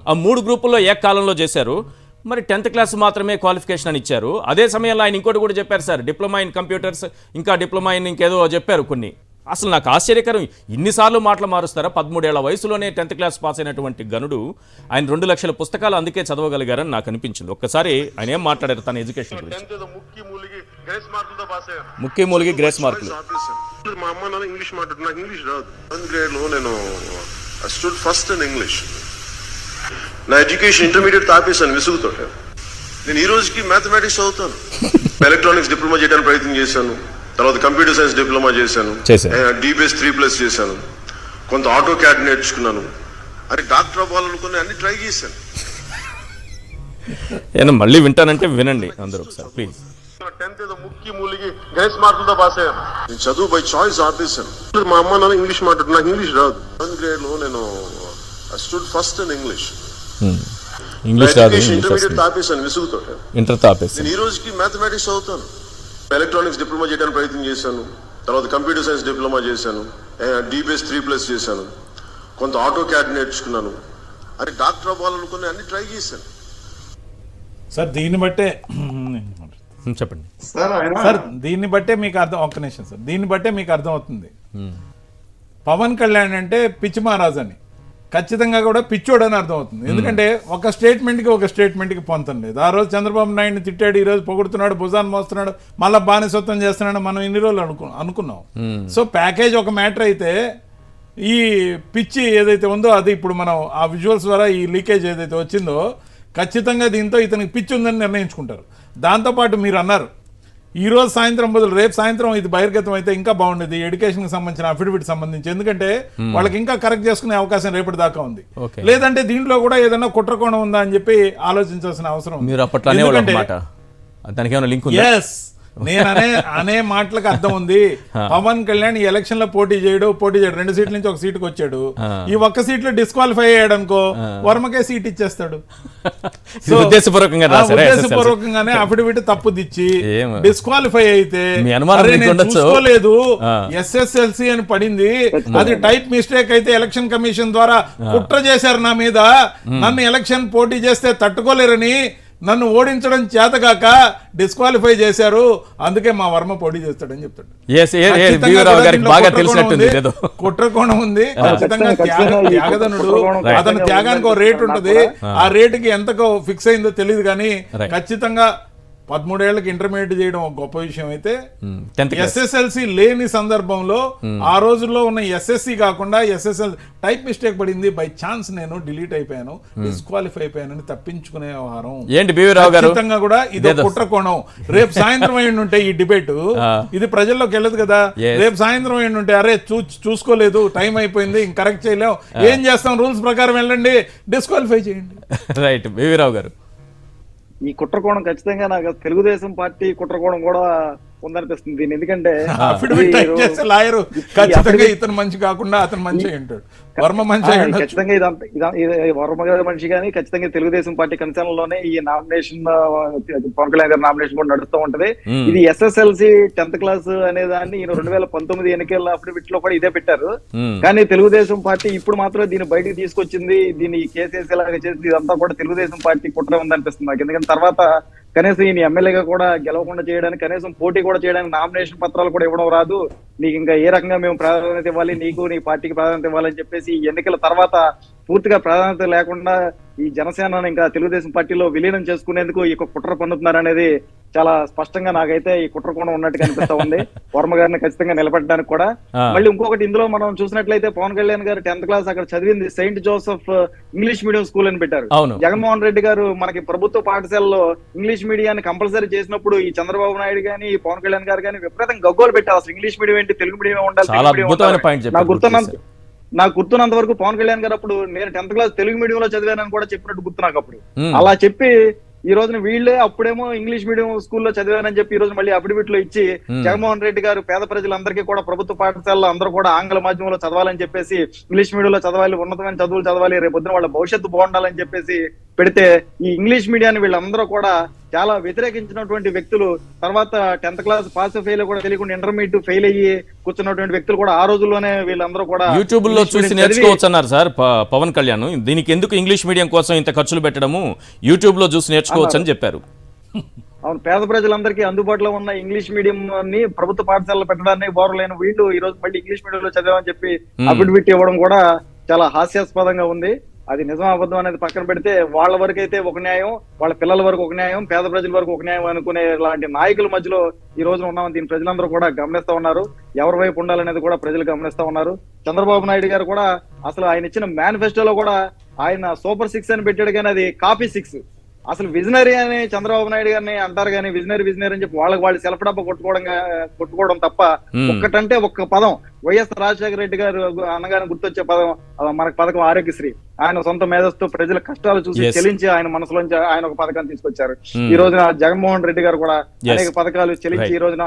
ఆ 3 గ్రూపుల్లో ఏకకాలంలో చేశారు. మరి 10th క్లాస్ మాత్రమే క్వాలిఫికేషన్ అని ఇచ్చారు. అదే సమయంలో ఆయన ఇంకోటి కూడా చెప్పారు సార్, డిప్లొమా ఇన్ కంప్యూటర్స్, ఇంకా డిప్లొమా ఇన్ ఇంకేదో చెప్పారు కొన్ని. అసలు నాకు ఆశ్చర్యకరం, ఇన్నిసార్లు మాటలు మారుస్తారా? 13 ఏళ్ల వయసులోనే 10th క్లాస్ పాస్ అయినటువంటి గనుడు ఆయన 2 లక్షల పుస్తకాలు అందుకే చదవగలిగారని నాకు అనిపించింది. ఒక్కసారి ఆయన ఏం మాట్లాడారు తన ఎడ్యుకేషన్ గురించి. ముఖ్య మూలిగి గ్రేస్ మార్కులు. మా అమ్మ నాన్న ఇంగ్లీష్ మాట్లాడు, నాకు ఇంగ్లీష్ రాదు. 7th grade లో నేను స్టూడ్ ఫస్ట్ ఇన్ ఇంగ్లీష్. నా ఎడ్యుకేషన్ ఇంటర్మీడియట్ తాపేశాను విసుగుతో. నేను ఈ రోజుకి మ్యాథమెటిక్స్ చదువుతాను. ఎలక్ట్రానిక్స్ డిప్లొమా చేయడానికి ప్రయత్నం చేశాను. తర్వాత కంప్యూటర్ సైన్స్ డిప్లొమా చేశాను. DBS 3+ చేశాను. కొంత ఆటో క్యాడ్ నేర్చుకున్నాను. అది డాక్టర్ అవ్వాలనుకుని అన్ని ట్రై చేశాను. మళ్ళీ వింటానంటే వినండి అందరూ ఒకసారి ప్లీజ్. 10th ఏదో ముక్కి మూలిగి గ్రేస్ మార్కులతో పాస్ అయ్యాను. నేను చదువు బై చాయిస్ ఆపేశాను. మా అమ్మ నాన్న ఇంగ్లీష్ మాట్లాడు, నాకు ఇంగ్లీష్ రాదు. 7th grade లో నేను stood first in English. Intermediate తాపేశాను విసుగుతో. నేను ఈ రోజుకి మ్యాథమెటిక్స్ చదువుతాను. ఎలక్ట్రానిక్స్ డిప్లొమా చేయడానికి ప్రయత్నం చేశాను. తర్వాత కంప్యూటర్ సైన్స్ డిప్లొమా చేశాను. DBS 3+ చేశాను. కొంత ఆటో క్యాడ్ నేర్చుకున్నాను. అది డాక్టర్ అవ్వాలనుకుని అన్ని ట్రై చేశాను. సార్ దీన్ని బట్టే చెప్పండి సార్, దీన్ని బట్టే మీకు అర్థం, ఒక్క నిమిషం సార్, దీన్ని బట్టే మీకు అర్థం అవుతుంది పవన్ కళ్యాణ్ అంటే పిచ్చి మహారాజ్ అని. ఖచ్చితంగా కూడా పిచ్చోడు అని అర్థం అవుతుంది. ఎందుకంటే ఒక స్టేట్మెంట్కి పొంతం లేదు. ఆ రోజు చంద్రబాబు నాయుడిని తిట్టాడు, ఈ రోజు పొగుడుతున్నాడు, భుజాన్ని మోస్తున్నాడు, మళ్ళీ బానిసత్వం చేస్తున్నాడు. మనం ఇన్ని రోజులు అనుకున్నాం. సో ప్యాకేజ్ ఒక మ్యాటర్ అయితే, ఈ పిచ్చి ఏదైతే ఉందో అది ఇప్పుడు మనం ఆ విజువల్స్ ద్వారా ఈ లీకేజ్ ఏదైతే వచ్చిందో ఖచ్చితంగా దీంతో ఇతనికి పిచ్చి ఉందని నిర్ణయించుకుంటారు. దాంతోపాటు మీరు అన్నారు ఈ రోజు సాయంత్రం బదులు రేపు సాయంత్రం ఇది బహిర్గతం అయితే ఇంకా బాగుండేది, ఎడ్యుకేషన్కి సంబంధించిన అఫిడవిట్ సంబంధించి. ఎందుకంటే వాళ్ళకి ఇంకా కరెక్ట్ చేసుకునే అవకాశం రేపటి దాకా ఉంది. లేదంటే దీంట్లో కూడా ఏదైనా కుట్రకోణం ఉందా అని చెప్పి ఆలోచించాల్సిన అవసరం. మీరు అప్పట్లో దానికి ఏమైనా లింక్ ఉందా? నేను అనే మాటలకు అర్థం ఉంది. పవన్ కళ్యాణ్ ఈ ఎలక్షన్ లో పోటీ చేయడు 2 సీట్ల నుంచి 1 సీటుకు వచ్చాడు. ఈ 1 సీట్లో డిస్క్వాలిఫై అయ్యాడు అనుకో, వర్మకే సీట్ ఇచ్చేస్తాడు. ఉద్దేశపూర్వకంగానే అఫిడవిట్ తప్పు దిచ్చి డిస్క్వాలిఫై అయితే చూసుకోలేదు, SSLC అని పడింది, అది టైప్ మిస్టేక్ అయితే ఎలక్షన్ కమిషన్ ద్వారా కుట్ర చేశారు నా మీద, నన్ను ఎలక్షన్ పోటీ చేస్తే తట్టుకోలేరని నన్ను ఓడించడం చేతగాక డిస్క్వాలిఫై చేశారు, అందుకే మా వర్మ పోటీ చేస్తాడని చెప్తాడు. కుట్రకోణం ఉంది ఖచ్చితంగా. త్యాగదనుడు, అతని త్యాగానికి ఒక రేట్ ఉంటది. ఆ రేటుకి ఎంతకో ఫిక్స్ అయిందో తెలియదు కానీ ఖచ్చితంగా 13 ఏళ్లకి ఇంటర్మీడియట్ చేయడం ఒక గొప్ప విషయం అయితే, SSLC లేని సందర్భంలో ఆ రోజుల్లో ఉన్న SSC కాకుండా SSL టైప్ మిస్టేక్ పడింది, బై ఛాన్స్ నేను డిలీట్ అయిపోయాను, డిస్క్వాలిఫై అయిపోయానని తప్పించుకునే వ్యవహారం. ఖచ్చితంగా కూడా ఇది కుట్రకోణం. రేపు సాయంత్రం అయ్యి ఉంటే ఈ డిబేట్ ఇది ప్రజల్లోకి వెళ్ళదు కదా. రేపు సాయంత్రం అయ్యి ఉంటే అరే చూసుకోలేదు, టైం అయిపోయింది, ఇంక కరెక్ట్ చేయలేం, ఏం చేస్తాం, రూల్స్ ప్రకారం వెళ్ళండి, డిస్క్వాలిఫై చేయండి. రైట్ బీవీరావు గారు, ఈ కుట్రకోణం ఖచ్చితంగా నాకు తెలుగుదేశం పార్టీ కుట్రకోణం కూడా ఉందనిపిస్తుంది దీన్ని. ఎందుకంటే లాయరు ఖచ్చితంగా ఇతను మంచి కాకుండా అతను మంచి అంటాడు, వర్మ మంచి ఖచ్చితంగా వర్మ గారి మనిషి కానీ ఖచ్చితంగా తెలుగుదేశం పార్టీ కన్సర్న్ లోనే ఈ నామినేషన్ పవన్ కళ్యాణ్ గారి నామినేషన్ కూడా నడుస్తూ ఉంటది. ఇది SSLC 10th క్లాస్ అనే దాన్ని 2019 ఎన్నికల అఫిడవిట్ లో కూడా ఇదే పెట్టారు. కానీ తెలుగుదేశం పార్టీ ఇప్పుడు మాత్రం దీన్ని బయటకు తీసుకొచ్చింది, దీన్ని కేసేసేలాగా చేసి ఇదంతా కూడా తెలుగుదేశం పార్టీ కుట్ర ఉందనిపిస్తుంది నాకు. ఎందుకంటే తర్వాత కనీసం ఈయన ఎమ్మెల్యేగా కూడా గెలవకుండా చేయడానికి, కనీసం పోటీ కూడా చేయడానికి నామినేషన్ పత్రాలు కూడా ఇవ్వడం రాదు, నీకు ఇంకా ఏ రకంగా మేము ప్రాధాన్యత ఇవ్వాలి, నీకు నీ పార్టీకి ప్రాధాన్యత ఇవ్వాలని చెప్పేసి ఈ ఎన్నికల తర్వాత పూర్తిగా ప్రాధాన్యత లేకుండా ఈ జనసేన ఇంకా తెలుగుదేశం పార్టీలో విలీనం చేసుకునేందుకు ఈ కుట్ర పన్నుతున్నారు అనేది చాలా స్పష్టంగా నాకైతే ఈ కుట్రకోణం ఉన్నట్టుగా అనిపిస్తా ఉంది. వర్మ గారిని ఖచ్చితంగా నిలబెట్టడానికి కూడా. ఆ. మళ్ళీ ఇంకొకటి ఇందులో మనం చూసినట్లయితే పవన్ కళ్యాణ్ గారు 10th క్లాస్ అక్కడ చదివింది Saint Joseph English medium school అని పెట్టారు. అవును. జగన్మోహన్ రెడ్డి గారు మనకి ప్రభుత్వ పాఠశాలలో ఇంగ్లీష్ మీడియాన్ని కంపల్సరీ చేసినప్పుడు ఈ చంద్రబాబు నాయుడు గాని ఈ పవన్ కళ్యాణ్ గారు కానీ విపరీతంగా గగ్గోలు పెట్టారు. అసలు ఇంగ్లీష్ మీడియం ఏంటి, తెలుగు మీడియం ఉండాలి, చాలా తెలుగు మీడియం అద్భుతమైన ఉండాలి. పాయింట్ చెప్పారు. నాకు గుర్తున్నంత వరకు పవన్ కళ్యాణ్ గారు అప్పుడు నేను 10th క్లాస్ తెలుగు మీడియం లో చదివానని కూడా చెప్పినట్టు గుర్తు నాకు అప్పుడు. అలా చెప్పి ఈ రోజున వీళ్ళే అప్పుడేమో ఇంగ్లీష్ మీడియం స్కూల్లో చదివానని చెప్పి ఈ రోజు మళ్ళీ అఫిడవిట్ లో ఇచ్చి జగన్మోహన్ రెడ్డి గారు పేద ప్రజలందరికీ కూడా ప్రభుత్వ పాఠశాలలో అందరూ కూడా ఆంగ్ల మాధ్యమంలో చదవాలని చెప్పేసి, ఇంగ్లీష్ మీడియంలో చదవాలి, ఉన్నతమైన చదువులు చదవాలి, రేపొద్దున వాళ్ళ భవిష్యత్తు బాగుండాలని చెప్పేసి పెడితే ఈ ఇంగ్లీష్ మీడియాన్ని వీళ్ళందరూ కూడా చాలా వ్యతిరేకించినటువంటి వ్యక్తులు. తర్వాత 10th క్లాస్ పాస్ ఫెయిల్ కూడా తెలియకుండా ఇంటర్మీడియట్ ఫెయిల్ అయ్యి కూర్చున్నటువంటి వ్యక్తులు కూడా ఆ రోజుల్లోనే వీళ్ళందరూ కూడా యూట్యూబ్ లో చూసి నేర్చుకోవచ్చు అన్నారు సార్ పవన్ కళ్యాణ్. దీనికి ఎందుకు ఇంగ్లీష్ మీడియం కోసం ఇంత ఖర్చులు పెట్టడము, యూట్యూబ్ లో చూసి నేర్చుకోవచ్చు అని చెప్పారు. అవును, పేద ప్రజలందరికీ అందుబాటులో ఉన్న ఇంగ్లీష్ మీడియం ని ప్రభుత్వ పాఠశాలలో పెట్టడాన్ని బోరలేని వీళ్ళు ఈ రోజు మళ్ళీ ఇంగ్లీష్ మీడియం లో చదివామని చెప్పి అఫిడవిట్ ఇవ్వడం కూడా చాలా హాస్యాస్పదంగా ఉంది. అది నిజం అబద్ధం అనేది పక్కన పెడితే వాళ్ళ వరకు అయితే ఒక న్యాయం, వాళ్ళ పిల్లల వరకు ఒక న్యాయం, పేద ప్రజల వరకు ఒక న్యాయం అనుకునే లాంటి నాయకుల మధ్యలో ఈ రోజున ఉన్నామని దీని ప్రజలందరూ కూడా గమనిస్తా ఉన్నారు. ఎవరి వైపు ఉండాలనేది కూడా ప్రజలు గమనిస్తా ఉన్నారు. చంద్రబాబు నాయుడు గారు కూడా అసలు ఆయన ఇచ్చిన మేనిఫెస్టోలో కూడా ఆయన సూపర్ 6 అని పెట్టాడు, కానీ అది కాపీ 6. అసలు విజనరీ అని చంద్రబాబు నాయుడు గారిని అంటారు కానీ విజనరీ అని చెప్పి వాళ్ళకి వాళ్ళు సెల్ఫ్ డబ్బా కొట్టుకోవడం తప్ప ఒక్కటంటే ఒక్క పదం వైఎస్ రాజశేఖర రెడ్డి గారు అనగానే గుర్తొచ్చే పదం మనకు పథకం ఆరోగ్యశ్రీ. ఆయన సొంత మేధస్సు ప్రజల కష్టాలు చూసి చెలించి ఆయన మనసులోంచి ఆయన ఒక పథకాన్ని తీసుకొచ్చారు. ఈ రోజున జగన్మోహన్ రెడ్డి గారు కూడా అనేక పథకాలు చెలించి ఈ రోజున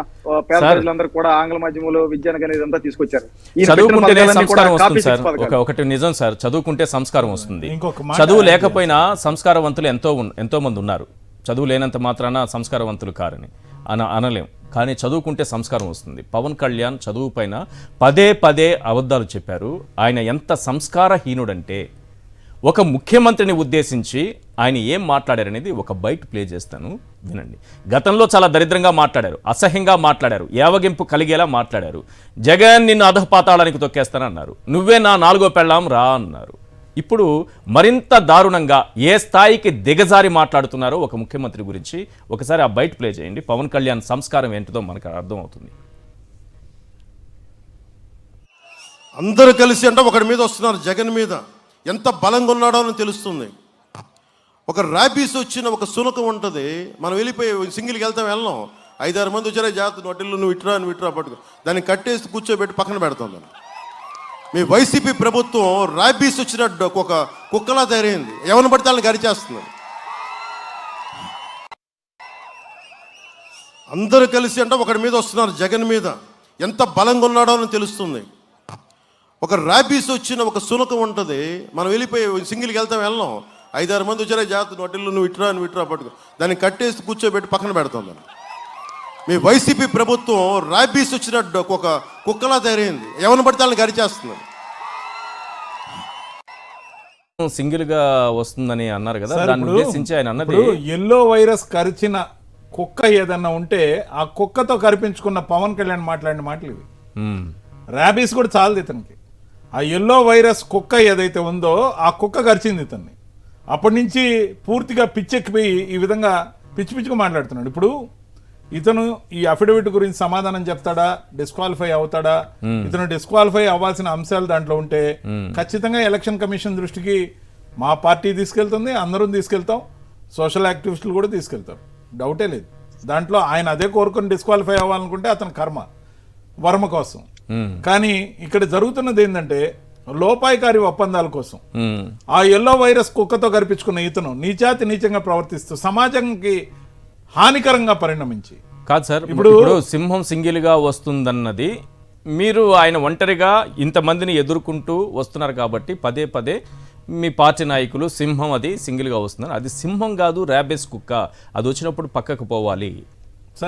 పేద ప్రజలందరూ కూడా ఆంగ్ల మాధ్యమంలో విద్యాను కానీ ఇదంతా తీసుకొచ్చారు. ఒకటి నిజం సార్, చదువుకుంటే సంస్కారం వస్తుంది. చదువు లేకపోయినా సంస్కారవంతులు ఎంతో మంది ఉన్నారు. చదువు లేనంత మాత్రాన సంస్కారవంతులు కారని అనలేం, కానీ చదువుకుంటే సంస్కారం వస్తుంది. పవన్ కళ్యాణ్ చదువు పైన పదే అబద్ధాలు చెప్పారు. ఆయన ఎంత సంస్కారహీనుడంటే, ఒక ముఖ్యమంత్రిని ఉద్దేశించి ఆయన ఏం మాట్లాడారనేది ఒక బైట్ ప్లే చేస్తాను, వినండి. గతంలో చాలా దరిద్రంగా మాట్లాడారు, అసహ్యంగా మాట్లాడారు, యావగింపు కలిగేలా మాట్లాడారు. జగన్ నిన్ను అధపాతాళానికి తొక్కేస్తానన్నారు. నువ్వే నా 4వ పెళ్ళాం రా అన్నారు. ఇప్పుడు మరింత దారుణంగా ఏ స్థాయికి దిగజారి మాట్లాడుతున్నారో ఒక ముఖ్యమంత్రి గురించి ఒకసారి ఆ బైట్ ప్లే చేయండి. పవన్ కళ్యాణ్ సంస్కారం ఏంటిదో మనకు అర్థమవుతుంది. అందరూ కలిసి అంటే ఒకటి మీద వస్తున్నారు, జగన్ మీద ఎంత బలంగా ఉన్నాడో అని తెలుస్తుంది. ఒక ర్యాబీస్ వచ్చిన ఒక సునకం ఉంటుంది, మనం వెళ్ళిపోయి సింగిల్కి వెళ్ళాం, 5-6 మంది వచ్చారే జాగ్రత్త నోటిల్లు నువ్వు ఇట్రా పట్టుకో, దాన్ని కట్టేసి కూర్చోబెట్టి పక్కన పెడతాం. మీ వైసీపీ ప్రభుత్వం ర్యాబీస్ వచ్చిన ఒక కుక్కలా తయారైంది, ఎవరిని పడితే వాళ్ళని గరిచేస్తుంది. అందరూ కలిసి అంటే ఒకటి మీద వస్తున్నారు, జగన్ మీద ఎంత బలంగా ఉన్నాడో అని తెలుస్తుంది. ఒక ర్యాబీస్ వచ్చిన ఒక సునకం ఉంటుంది, మనం వెళ్ళిపోయి సింగిల్కి వెళ్ళాం, 5-6 మంది వచ్చారే జాగ్రత్త నోటిల్లు నువ్వు ఇట్రా పట్టుకో, దాన్ని కట్టేసి కూర్చోబెట్టి పక్కన పెడతాం. మీ వైసీపీ ప్రభుత్వం ర్యాబీస్ వచ్చిన ఒక కుక్కలా తయారైంది, ఎవరిని పడితే వాళ్ళని గరిచేస్తుంది. సింగిల్ గా వస్తుందని అన్నారు కదా, దాన్ని ఉద్దేశించి ఆయన అన్నది ఎల్లో వైరస్ కరిచిన కుక్క ఏదన్నా ఉంటే ఆ కుక్కతో కరిపించుకున్న పవన్ కళ్యాణ్ మాట్లాడిన మాటలు ఇవి. ర్యాబీస్ కూడా చాలదు ఇతనికి. ఆ ఎల్లో వైరస్ కుక్క ఏదైతే ఉందో ఆ కుక్క కరిచింది ఇతన్ని. అప్పటి నుంచి పూర్తిగా పిచ్చెక్కిపోయి ఈ విధంగా పిచ్చిగా మాట్లాడుతున్నాడు. ఇప్పుడు ఇతను ఈ అఫిడవిట్ గురించి సమాధానం చెప్తాడా, డిస్క్వాలిఫై అవుతాడా? ఇతను డిస్క్వాలిఫై అవ్వాల్సిన అంశాలు దాంట్లో ఉంటే ఖచ్చితంగా ఎలక్షన్ కమిషన్ దృష్టికి మా పార్టీ తీసుకెళ్తుంది, అందరం తీసుకెళ్తాం, సోషల్ యాక్టివిస్టులు కూడా తీసుకెళ్తారు, డౌటే లేదు దాంట్లో. ఆయన అదే కోరుకొని డిస్క్వాలిఫై అవ్వాలనుకుంటే అతని కర్మ, వర్మ కోసం. కానీ ఇక్కడ జరుగుతున్నది ఏంటంటే లోపాయికారి ఒప్పందాల కోసం ఆ ఎల్లో వైరస్ కుక్కతో కనిపించుకున్న ఇతను నీచంగా ప్రవర్తిస్తూ సమాజానికి హానికరంగా పరిణమించి కాదు సార్. ఇప్పుడు సింహం సింగిల్ గా వస్తుందన్నది మీరు ఆయన ఒంటరిగా ఇంతమందిని ఎదుర్కొంటూ వస్తున్నారు కాబట్టి పదే మీ పార్టీ నాయకులు సింహం అది సింగిల్ గా వస్తున్నారు, అది సింహం కాదు ర్యాబీస్ కుక్క, అది వచ్చినప్పుడు పక్కకు పోవాలి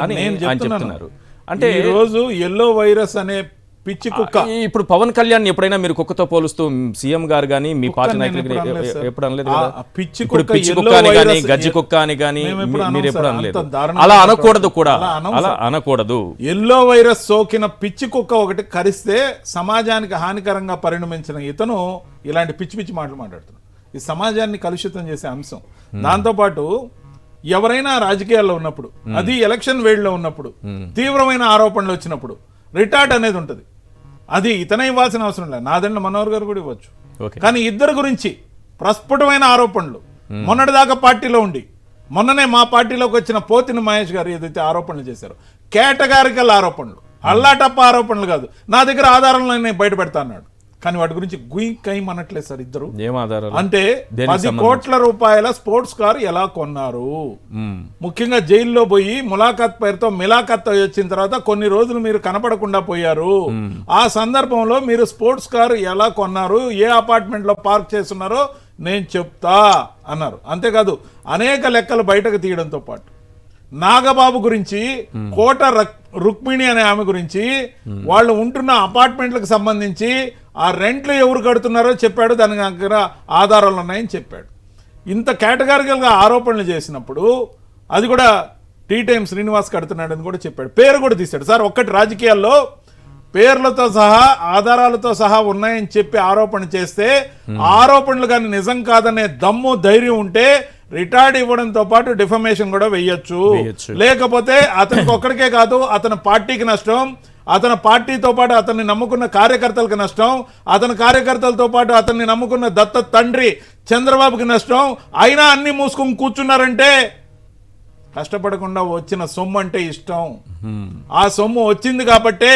అని ఆయన చెప్తున్నారు. అంటే ఈ రోజు ఎల్లో వైరస్ అనే పిచ్చి కుక్క, ఇప్పుడు పవన్ కళ్యాణ్ ఎప్పుడైనా మీరు కుక్కతో పోలుస్తూ సీఎం గారు కానీ మీ పార్టీ నాయకులు ఎప్పుడు అనలేదు కదా? ఇప్పుడు పిచ్చి కుక్క అని కానీ గజ్జి కుక్క అని కానీ మీరు ఎప్పుడు అనలేదు. అలా అనకూడదు కూడా, అలా అనకూడదు. ఎల్లో వైరస్ సోకిన పిచ్చి కుక్క ఒకటి కరిస్తే సమాజానికి హానికరంగా పరిణమించిన ఇతను ఇలాంటి పిచ్చి మాటలు మాట్లాడుతున్నాడు. ఈ సమాజాన్ని కలుషితం చేసే అంశం. దాంతోపాటు ఎవరైనా రాజకీయాల్లో ఉన్నప్పుడు, అది ఎలక్షన్ వేడిలో ఉన్నప్పుడు, తీవ్రమైన ఆరోపణలు వచ్చినప్పుడు రిటార్ట్ అనేది ఉంటుంది. అది ఇతనే ఇవ్వాల్సిన అవసరం లేదు, నాదెండ్ల మనోహర్ గారు కూడా ఇవ్వచ్చు. కానీ ఇద్దరు గురించి ప్రస్ఫుటమైన ఆరోపణలు మొన్నటిదాకా పార్టీలో ఉండి మొన్ననే మా పార్టీలోకి వచ్చిన పోతిన మహేష్ గారు ఏదైతే ఆరోపణలు చేశారో, కేటగారికల్ ఆరోపణలు, అల్లాటప్ప ఆరోపణలు కాదు, నా దగ్గర ఆధారాలను నేను బయట పెడతా అన్నాడు. కానీ వాటి గురించి గుయ్యం అనట్లేదు సార్ ఇద్దరు. అంటే 10 కోట్ల రూపాయల స్పోర్ట్స్ కార్ ఎలా కొన్నారు, ముఖ్యంగా జైల్లో పోయి ములాఖాత్ పేరుతో మిలాఖత్ వచ్చిన తర్వాత కొన్ని రోజులు మీరు కనపడకుండా పోయారు. ఆ సందర్భంలో మీరు స్పోర్ట్స్ కార్ ఎలా కొన్నారు, ఏ అపార్ట్మెంట్ లో పార్క్ చేస్తున్నారో నేను చెప్తా అన్నారు. అంతేకాదు అనేక లెక్కలు బయటకు తీయడంతో పాటు నాగబాబు గురించి, కోట రుక్మిణి అనే ఆమె గురించి, వాళ్ళు ఉంటున్న అపార్ట్మెంట్లకు సంబంధించి ఆ రెంట్లు ఎవరు కడుతున్నారో చెప్పాడు, దాని దగ్గర ఆధారాలు ఉన్నాయని చెప్పాడు. ఇంత కేటగారికల్గా ఆరోపణలు చేసినప్పుడు అది కూడా టీ టైమ్ శ్రీనివాస్ కడుతున్నాడని కూడా చెప్పాడు, పేరు కూడా తీశాడు. సార్ ఒక్కటి రాజకీయాల్లో పేర్లతో సహా ఆధారాలతో సహా ఉన్నాయని చెప్పి ఆరోపణ చేస్తే, ఆరోపణలు కానీ నిజం కాదనే దమ్ము ధైర్యం ఉంటే రిటార్డ్ ఇవ్వడంతో పాటు డిఫమేషన్ కూడా వెయ్యొచ్చు. లేకపోతే అతనికి ఒక్కడికే కాదు, అతని పార్టీకి నష్టం, అతని పార్టీతో పాటు అతన్ని నమ్ముకున్న కార్యకర్తలకు నష్టం, అతని కార్యకర్తలతో పాటు అతన్ని నమ్ముకున్న దత్త తండ్రి చంద్రబాబుకి నష్టం. అయినా అన్ని మూసుకొని కూర్చున్నారంటే కష్టపడకుండా వచ్చిన సొమ్ము అంటే ఇష్టం. ఆ సొమ్ము వచ్చింది కాబట్టే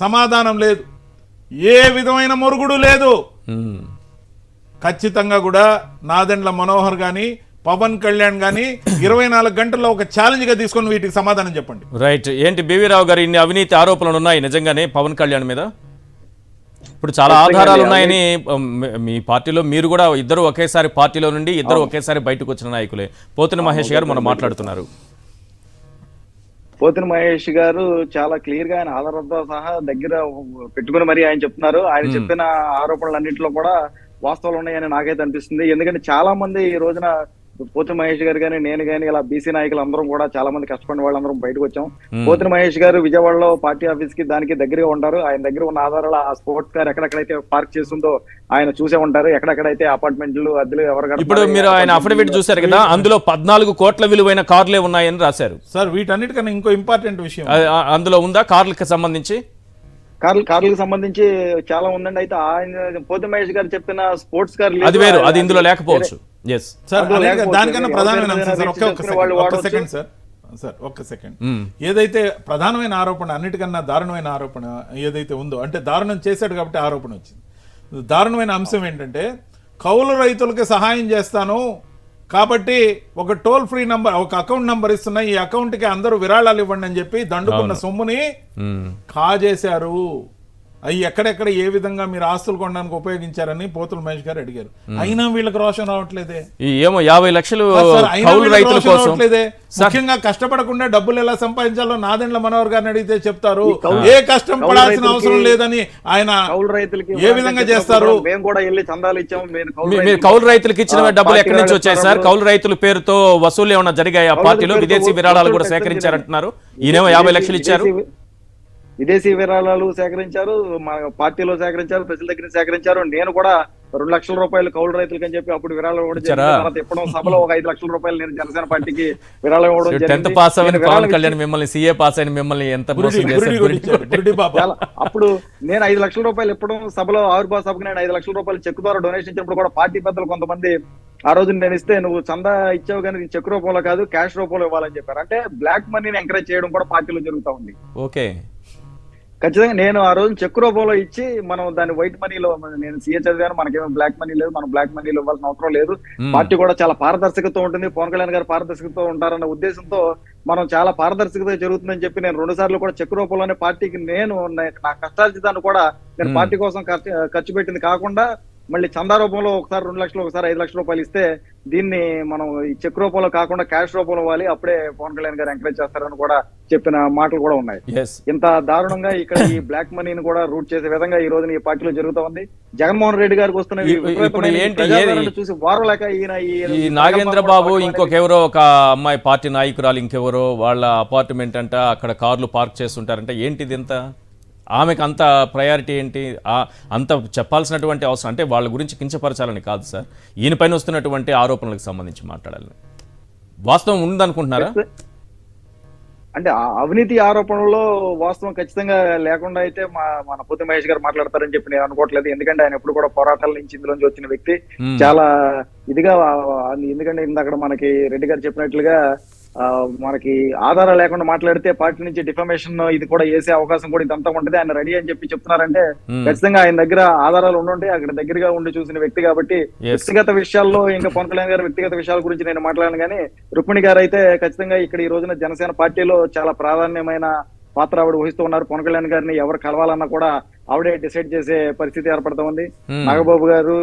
సమాధానం లేదు, ఏ విధమైన మురుగుడు లేదు. ఖచ్చితంగా కూడా నాదెండ్ల మనోహర్ గాని పవన్ కళ్యాణ్ గాని 24 గంటల్లో ఒక ఛాలెంజ్ గా తీసుకొని వీటికి సమాధానం చెప్పండి. రైట్. ఏంటి బివి రావు గారు, ఇన్ని అవినీతి ఆరోపణలు ఉన్నాయి నిజంగానే పవన్ కళ్యాణ్ మీద? ఇప్పుడు చాలా ఆధారాలు ఉన్నాయని మీ పార్టీలో మీరు కూడా ఇద్దరు ఒకేసారి పార్టీలో నుండి ఇద్దరు ఒకేసారి బయటకు వచ్చిన నాయకులే. పోతిన మహేష్ గారు మనం మాట్లాడుతున్నారు. పోతిన మహేష్ గారు చాలా క్లియర్ గా ఆయన ఆధారంతో సహా దగ్గర పెట్టుకుని మరి ఆయన చెప్తున్నారు. ఆయన చెప్పిన ఆరోపణలన్నింటిలో కూడా వాస్తవాలు ఉన్నాయని నాకైతే అనిపిస్తుంది. ఎందుకంటే చాలా మంది ఈ రోజున పోతిన మహేష్ గారు కానీ నేను కానీ ఇలా బీసీ నాయకులు అందరం కూడా చాలా మంది కష్టపడిన వాళ్ళందరం బయటకు వచ్చాం. పోతిన మహేష్ గారు విజయవాడలో పార్టీ ఆఫీస్ కి దానికి దగ్గరగా ఉంటారు. ఆయన దగ్గర ఉన్న ఆధారాలు ఆ స్పోర్ట్స్ కార్ ఎక్కడెక్కడైతే పార్క్ చేస్తుందో ఆయన చూసే ఉంటారు, ఎక్కడెక్కడైతే అపార్ట్మెంట్లు అద్దెలు ఎవరు. ఇప్పుడు మీరు ఆయన అఫిడవిట్ చూశారు కదా, అందులో 14 కోట్ల విలువైన కార్లే ఉన్నాయని రాశారు. సార్ వీటన్నిటికన్నా ఇంకో ఇంపార్టెంట్ విషయం అందులో ఉందా కార్లకు సంబంధించి? కార్లకు సంబంధించి చాలా ఉందండి. అయితే ఆయన పోతిన మహేష్ గారు చెప్పిన స్పోర్ట్స్ కార్ అది వేరు, అది ఇందులో లేకపోవచ్చు. దానికన్నా ప్రధానమైన అంశం సార్, ఒక్క సెకండ్. ఏదైతే ప్రధానమైన ఆరోపణ, అన్నిటికన్నా దారుణమైన ఆరోపణ ఏదైతే ఉందో, అంటే దారుణం చేశాడు కాబట్టి ఆరోపణ వచ్చింది. దారుణమైన అంశం ఏంటంటే, కౌలు రైతులకి సహాయం చేస్తాను కాబట్టి ఒక టోల్ ఫ్రీ నంబర్, ఒక అకౌంట్ నంబర్ ఇస్తున్నా, ఈ అకౌంట్ కి అందరూ విరాళాలు ఇవ్వండి అని చెప్పి దండుకున్న సొమ్ముని కాజేశారు. అవి ఎక్కడెక్కడ ఏ విధంగా మీరు ఆస్తులు కొనడానికి ఉపయోగించారని పోతుల మహేష్ గారు అడిగారు. అయినా వీళ్ళకి రోషం రావట్లేదే. ఏమో 50 లక్షలు రావట్లేదే. ముఖ్యంగా కష్టపడకుండా డబ్బులు ఎలా సంపాదించాలో నాదెండ్ల మనోహర్ గారిని అడిగితే చెప్తారు. ఏ కష్టం పడాల్సిన అవసరం లేదని ఆయన ఏ విధంగా చేస్తారు? మేము కూడా వెళ్ళి చందాలు ఇచ్చాము. మీరు కౌలు రైతులకు ఇచ్చిన డబ్బులు ఎక్కడి నుంచి వచ్చాయి సార్? కౌలు రైతుల పేరుతో వసూలు ఏమన్నా జరిగాయి? ఆ పార్టీలో విదేశీ విరాళాలు కూడా సేకరించారంటున్నారు. ఈయనేమో 50 లక్షలు ఇచ్చారు. విదేశీ విరాళాలు సేకరించారు, మా పార్టీలో సేకరించారు, ప్రజల దగ్గర సేకరించారు. నేను కూడా 2 లక్షల రూపాయలు కౌలు రైతులకి అని చెప్పి అప్పుడు విరాళం ఇవ్వడం జరిగింది. ఇప్పడం సభలో ఒక 5 లక్షల రూపాయలు నేను జనసేన పార్టీకి విరాళం ఇవ్వడం జరిగింది. 10th పాస్ అయిన పవన్ కళ్యాణ్ మిమ్మల్ని, CA పాస్ అయిన మిమ్మల్ని ఎంత అప్పుడు నేను 5 లక్షల రూపాయలు ఇప్పడం సభలో ఆవిర్భావ సభకు నేను 5 లక్షల రూపాయలు చెక్ ద్వారా డొనేషన్ ఇచ్చినప్పుడు కూడా పార్టీ పెద్దలు కొంతమంది ఆ రోజు నేను ఇస్తే నువ్వు చందా ఇచ్చావు కానీ చెక్ రూపంలో కాదు క్యాష్ రూపంలో ఇవ్వాలని చెప్పారు. అంటే బ్లాక్ మనీని ఎంకరేజ్ చేయడం కూడా పార్టీలో జరుగుతూ ఉంది. ఓకే, ఖచ్చితంగా నేను ఆ రోజు చెక్ రూపంలో ఇచ్చి మనం దాన్ని వైట్ మనీలో, నేను సీఏ చదివాను, మనకేమో బ్లాక్ మనీ లేదు, మనం బ్లాక్ మనీలో ఇవ్వాల్సిన అవసరం లేదు. పార్టీ కూడా చాలా పారదర్శకత ఉంటుంది, పవన్ కళ్యాణ్ గారు పారదర్శకత ఉంటారన్న ఉద్దేశంతో మనం చాలా పారదర్శకత జరుగుతుందని చెప్పి నేను 2 సార్లు కూడా చెక్ రూపంలోనే పార్టీకి నేను నా కష్టార్జితాన్ని కూడా నేను పార్టీ కోసం ఖర్చు పెట్టింది కాకుండా మళ్ళీ చందా రూపంలో ఒకసారి 2 లక్షలు, ఒకసారి 5 లక్షల రూపాయలు ఇస్తే దీన్ని మనం ఈ చెక్ రూపంలో కాకుండా క్యాష్ రూపంలో ఇవ్వాలి, అప్పుడే పవన్ కళ్యాణ్ గారు ఎంకరేజ్ చేస్తారని కూడా చెప్పిన మాటలు కూడా ఉన్నాయి. ఇంత దారుణంగా ఇక్కడ ఈ బ్లాక్ మనీని కూడా రూట్ చేసే విధంగా ఈ రోజు ఈ పార్టీలో జరుగుతూ ఉంది. జగన్మోహన్ రెడ్డి గారికి వస్తున్న చూసి వారలేక ఈ నాగేంద్ర బాబు, ఇంకొకెవరో ఒక అమ్మాయి పార్టీ నాయకురాలు, ఇంకెవరో వాళ్ళ అపార్ట్మెంట్ అంట, అక్కడ కార్లు పార్క్ చేస్తుంటారంట. ఏంటిది ఎంత? ఆమెకు అంత ప్రయారిటీ ఏంటి? అంత చెప్పాల్సినటువంటి అవసరం అంటే వాళ్ళ గురించి కించపరచాలని కాదు సార్, ఈయన పైన వస్తున్నటువంటి ఆరోపణలకు సంబంధించి మాట్లాడాలని. వాస్తవం ఉందనుకుంటున్నారా? అంటే ఆ అవినీతి ఆరోపణలో వాస్తవం ఖచ్చితంగా లేకుండా అయితే మన పొత్తి మహేష్ గారు మాట్లాడతారని చెప్పి నేను అనుకోవట్లేదు. ఎందుకంటే ఆయన ఎప్పుడు కూడా పోరాటాల నుంచి ఇందులోంచి వచ్చిన వ్యక్తి. చాలా ఇదిగా ఎందుకంటే ఇందాక మనకి రెడ్డి గారు చెప్పినట్లుగా మనకి ఆధారాలు లేకుండా మాట్లాడితే పార్టీ నుంచి డిఫమేషన్ ఇది కూడా వేసే అవకాశం కూడా ఇదంతా ఉంటది. ఆయన రెడీ అని చెప్పి చెప్తున్నారంటే ఖచ్చితంగా ఆయన దగ్గర ఆధారాలు ఉండుంటే అక్కడ దగ్గరగా ఉండి చూసిన వ్యక్తి కాబట్టి వ్యక్తిగత విషయాల్లో ఇంకా పవన్ కళ్యాణ్ గారు వ్యక్తిగత విషయాల గురించి నేను మాట్లాడాను. కానీ రుక్మిణి గారు అయితే ఖచ్చితంగా ఇక్కడ ఈ రోజున జనసేన పార్టీలో చాలా ప్రాధాన్యమైన పాత్ర ఆవిడ వహిస్తూ ఉన్నారు. పవన్ కళ్యాణ్ గారిని ఎవరు కలవాలన్నా కూడా ఆవిడే డిసైడ్ చేసే పరిస్థితి ఏర్పడతా ఉంది. నాగబాబు గారు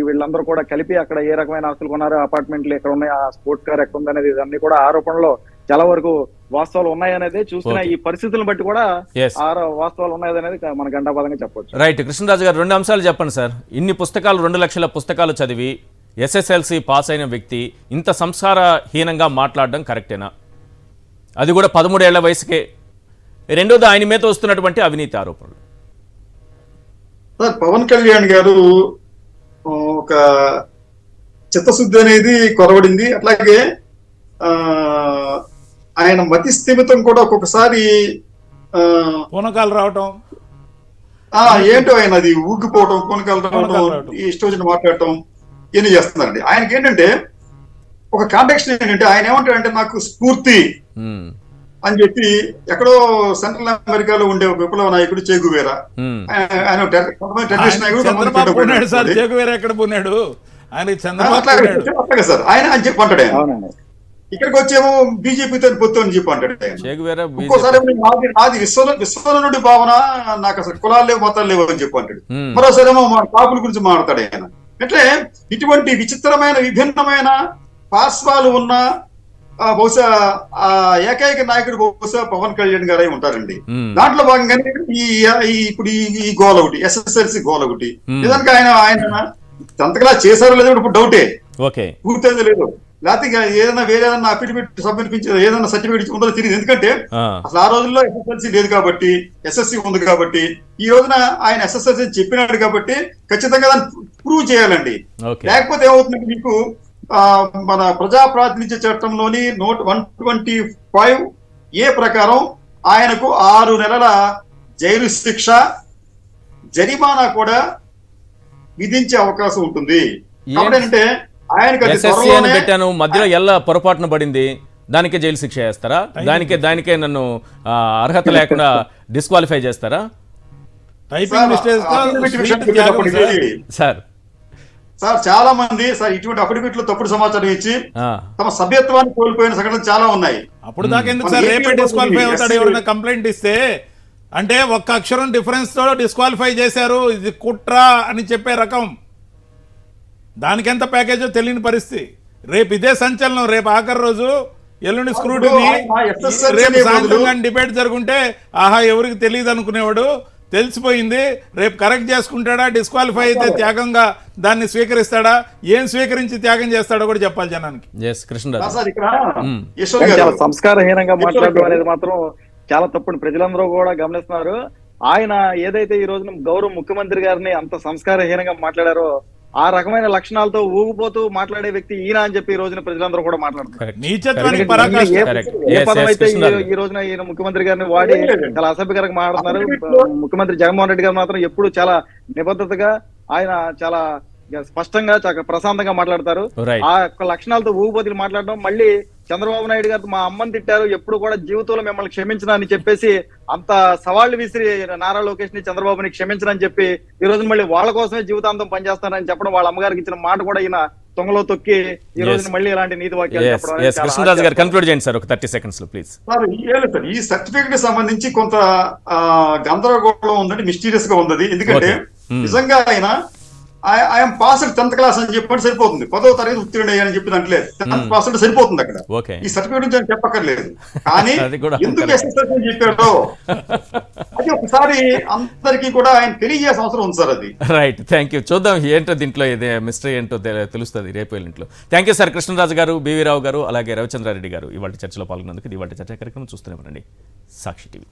వీళ్ళందరూ కూడా కలిపి అక్కడ ఏ రకమైన ఆస్తులు కొన్నారు, అపార్ట్మెంట్లు ఎక్కడ ఉన్నాయి, ఆ స్పోర్ట్స్ కార్ ఎక్కడ ఉంది అనేది అన్ని కూడా ఆరోపణలో చాలా వరకు వాస్తవాలు ఉన్నాయనేది చూస్తున్న ఈ పరిస్థితులను బట్టి కూడా వాస్తవాలు ఉన్నాయనేది మన గంటాపదంగా చెప్పొచ్చు. రైట్. కృష్ణరాజు గారు 2 అంశాలు చెప్పండి సార్. ఇన్ని పుస్తకాలు 2 లక్షల పుస్తకాలు చదివి SSLC పాస్ అయిన వ్యక్తి ఇంత సంస్కారహీనంగా మాట్లాడడం కరెక్టేనా? అది కూడా 13 ఏళ్ల వయసుకే. రెండోది ఆయన మీద వస్తున్నటువంటి అవినీతి ఆరోపణలు. పవన్ కళ్యాణ్ గారు ఒక చిత్తశుద్ధి అనేది కొరవడింది. అట్లాగే ఆయన మతి స్థిమితం కూడా ఒక్కొక్కసారి పూనకాలు రావటం, ఏంటో ఆయన అది ఊగిపోవటం, పూనకాలు రావటం, ఇష్టం వచ్చిన మాట్లాడటం ఇవన్నీ చేస్తున్నారండి. ఆయనకి ఏంటంటే ఒక కాంటెక్స్ట్ ఏంటంటే ఆయన ఏమంటాడంటే నాకు స్ఫూర్తి అని చెప్పి ఎక్కడో సెంట్రల్ అమెరికాలో ఉండే ఒక విప్లవ నాయకుడు చేగువేరా, ఆయన టెర్రరిస్ట్ నాయకుడు ఎక్కడ పోయినాడు సార్ ఆయన అని చెప్పి అంటాడు. ఆయన ఇక్కడికి వచ్చేమో బీజేపీతో పొత్తు అని చెప్పి అంటాడు. ఇంకోసారి నాది విశ్వం నుండి భావన, నాకు అసలు కులాలు లేవు మతాలు లేవు అని చెప్పి అంటాడు. మరోసారి ఏమో మన కాపుల గురించి మాట్లాడతాడు ఆయన. అంటే ఇటువంటి విచిత్రమైన విభిన్నమైన పార్శ్వాలు ఉన్న బహుశా ఆ ఏకైక నాయకుడు బహుశా పవన్ కళ్యాణ్ గారే ఉంటారండి. దాంట్లో భాగంగానే ఇప్పుడు ఈ గోల్ ఒకటి, SSLC గోల్ ఒకటి. నిజానికి ఆయన అంతగా చేశారో లేదో ఇప్పుడు డౌటే, పూర్తయిందో లేదు. లేకపోతే ఏదైనా వేరే ఏదైనా అఫిడవిట్ సమర్పించి ఏదైనా సర్టిఫికేట్ ఉందో తెలియదు. ఎందుకంటే అసలు ఆ రోజుల్లో SSLC లేదు కాబట్టి, SSC ఉంది కాబట్టి, ఈ రోజున ఆయన SSLC చెప్పినాడు కాబట్టి ఖచ్చితంగా దాన్ని ప్రూవ్ చేయాలండి. లేకపోతే ఏమవుతుందంటే మీకు మన ప్రజా ప్రాతినిధ్య చట్టంలోని 125A ప్రకారం ఆయనకు 6 నెలల జైలు శిక్ష, జరిమానా కూడా విధించే అవకాశం ఉంటుంది. కాబట్టి పెట్టాను మధ్యలో ఎలా పొరపాటున పడింది, దానికే జైలు శిక్ష చేస్తారా? దానికే నన్ను అర్హత లేకుండా డిస్క్వాలిఫై చేస్తారా? సార్ చాలా మంది సార్ ఇటువంటి అఫిడవిట్లు తప్పుడు సమాచారం ఇచ్చి తమ సభ్యత్వాన్ని కోల్పోయిన సంఘటనలు చాలా ఉన్నాయి. అప్పుడు దాకా ఎందుకు సార్ రేపే డిస్క్వాలిఫై అవుతాడు ఎవరైనా కంప్లైంట్ ఇస్తే? అంటే ఒక్క అక్షరం డిఫరెన్స్ తో డిస్క్వాలిఫై చేశారు, ఇది కుట్ర అని చెప్పే రకం. దానికి ఎంత ప్యాకేజో తెలియని పరిస్థితి. రేపు ఇదే సంచలనం, రేపు ఆఖరి రోజు, ఎల్లుండి స్క్రూటినీ, రేపు సాయంత్రం డిబేట్ జరుగుంటే ఆహా ఎవరికి తెలియదు అనుకునేవాడు తెలిసిపోయింది. రేపు కరెక్ట్ చేసుకుంటాడా, డిస్క్వాలిఫై అయితే త్యాగంగా దాన్ని స్వీకరిస్తాడా, ఏం స్వీకరించి త్యాగం చేస్తాడో కూడా చెప్పాలి జనానికి. చాలా సంస్కారహీనంగా మాట్లాడడం అనేది మాత్రం చాలా తప్పుడు ప్రజలందరూ కూడా గమనిస్తున్నారు. ఆయన ఏదైతే ఈ రోజున గౌరవ ముఖ్యమంత్రి గారిని అంత సంస్కారహీనంగా మాట్లాడారో ఆ రకమైన లక్షణాలతో ఊగిపోతూ మాట్లాడే వ్యక్తి ఈయన అని చెప్పి ఈ రోజున ప్రజలందరూ కూడా మాట్లాడుతున్నారు. ఏ పదం అయితే ఈ రోజున ఈయన ముఖ్యమంత్రి గారిని వాడి చాలా అసభ్యకరంగా మాట్లాడుతున్నారు. ముఖ్యమంత్రి జగన్మోహన్ రెడ్డి గారు మాత్రం ఎప్పుడు చాలా నిబద్ధతగా, ఆయన చాలా స్పష్టంగా చాలా ప్రశాంతంగా మాట్లాడతారు. ఆ యొక్క లక్షణాలతో ఊగిపోతూ మాట్లాడడం, మళ్ళీ చంద్రబాబు నాయుడు గారు మా అమ్మని తిట్టారు, ఎప్పుడు కూడా జీవితంలో మిమ్మల్ని క్షమించనని చెప్పేసి అంత సవాళ్లు విసిరి నారా లోకేష్ ని చంద్రబాబుని క్షమించనని చెప్పి ఈ రోజు మళ్ళీ వాళ్ళ కోసమే జీవితాంతం పనిచేస్తానని చెప్పడం, వాళ్ళ అమ్మగారికి ఇచ్చిన మాట కూడా ఈయన తొంగలో తొక్కి ఈ రోజు మళ్ళీ ఇలాంటి నీతి వాక్యాలు చెప్పడం. ఈ సర్టిఫికేట్ సంబంధించి కొంత గందరగోళం ఉందండి, మిస్టీరియస్ గా ఉంది. ఎందుకంటే నిజంగా ఆయన ఐఎమ్ పాస్డ్ 10th క్లాస్ అని చెప్పండి సరిపోతుంది, 10వ తరగతి ఉత్తీర్ణ అయ్యాని చెప్పి అంటలేదు. 10th పాస్ అంటే సరిపోతుంది అక్కడ, ఈ సర్టిఫికేట్ నుంచి అని చెప్పక్కర్లేదు. కానీ ఎందుకు SSLC అని చెప్పాడో అది ఒకసారి అందరికీ కూడా ఆయన తెలియజేసిన అవసరం ఉంది సార్. అది రైట్. Thank you. చూద్దాం ఏంటో దీంట్లో ఇదే మిస్టరీ ఏంటో తెలుస్తుంది రేపు ఇంట్లో. Thank you sir. కృష్ణరాజు గారు, బివి రావు గారు, అలాగే రవిచంద్రారెడ్డి గారు ఇవాళ చర్చలో పాల్గొన్నందుకు. ఇవాళ చర్చా కార్యక్రమం చూస్తూనే ఉండండి సాక్షి టీవీ.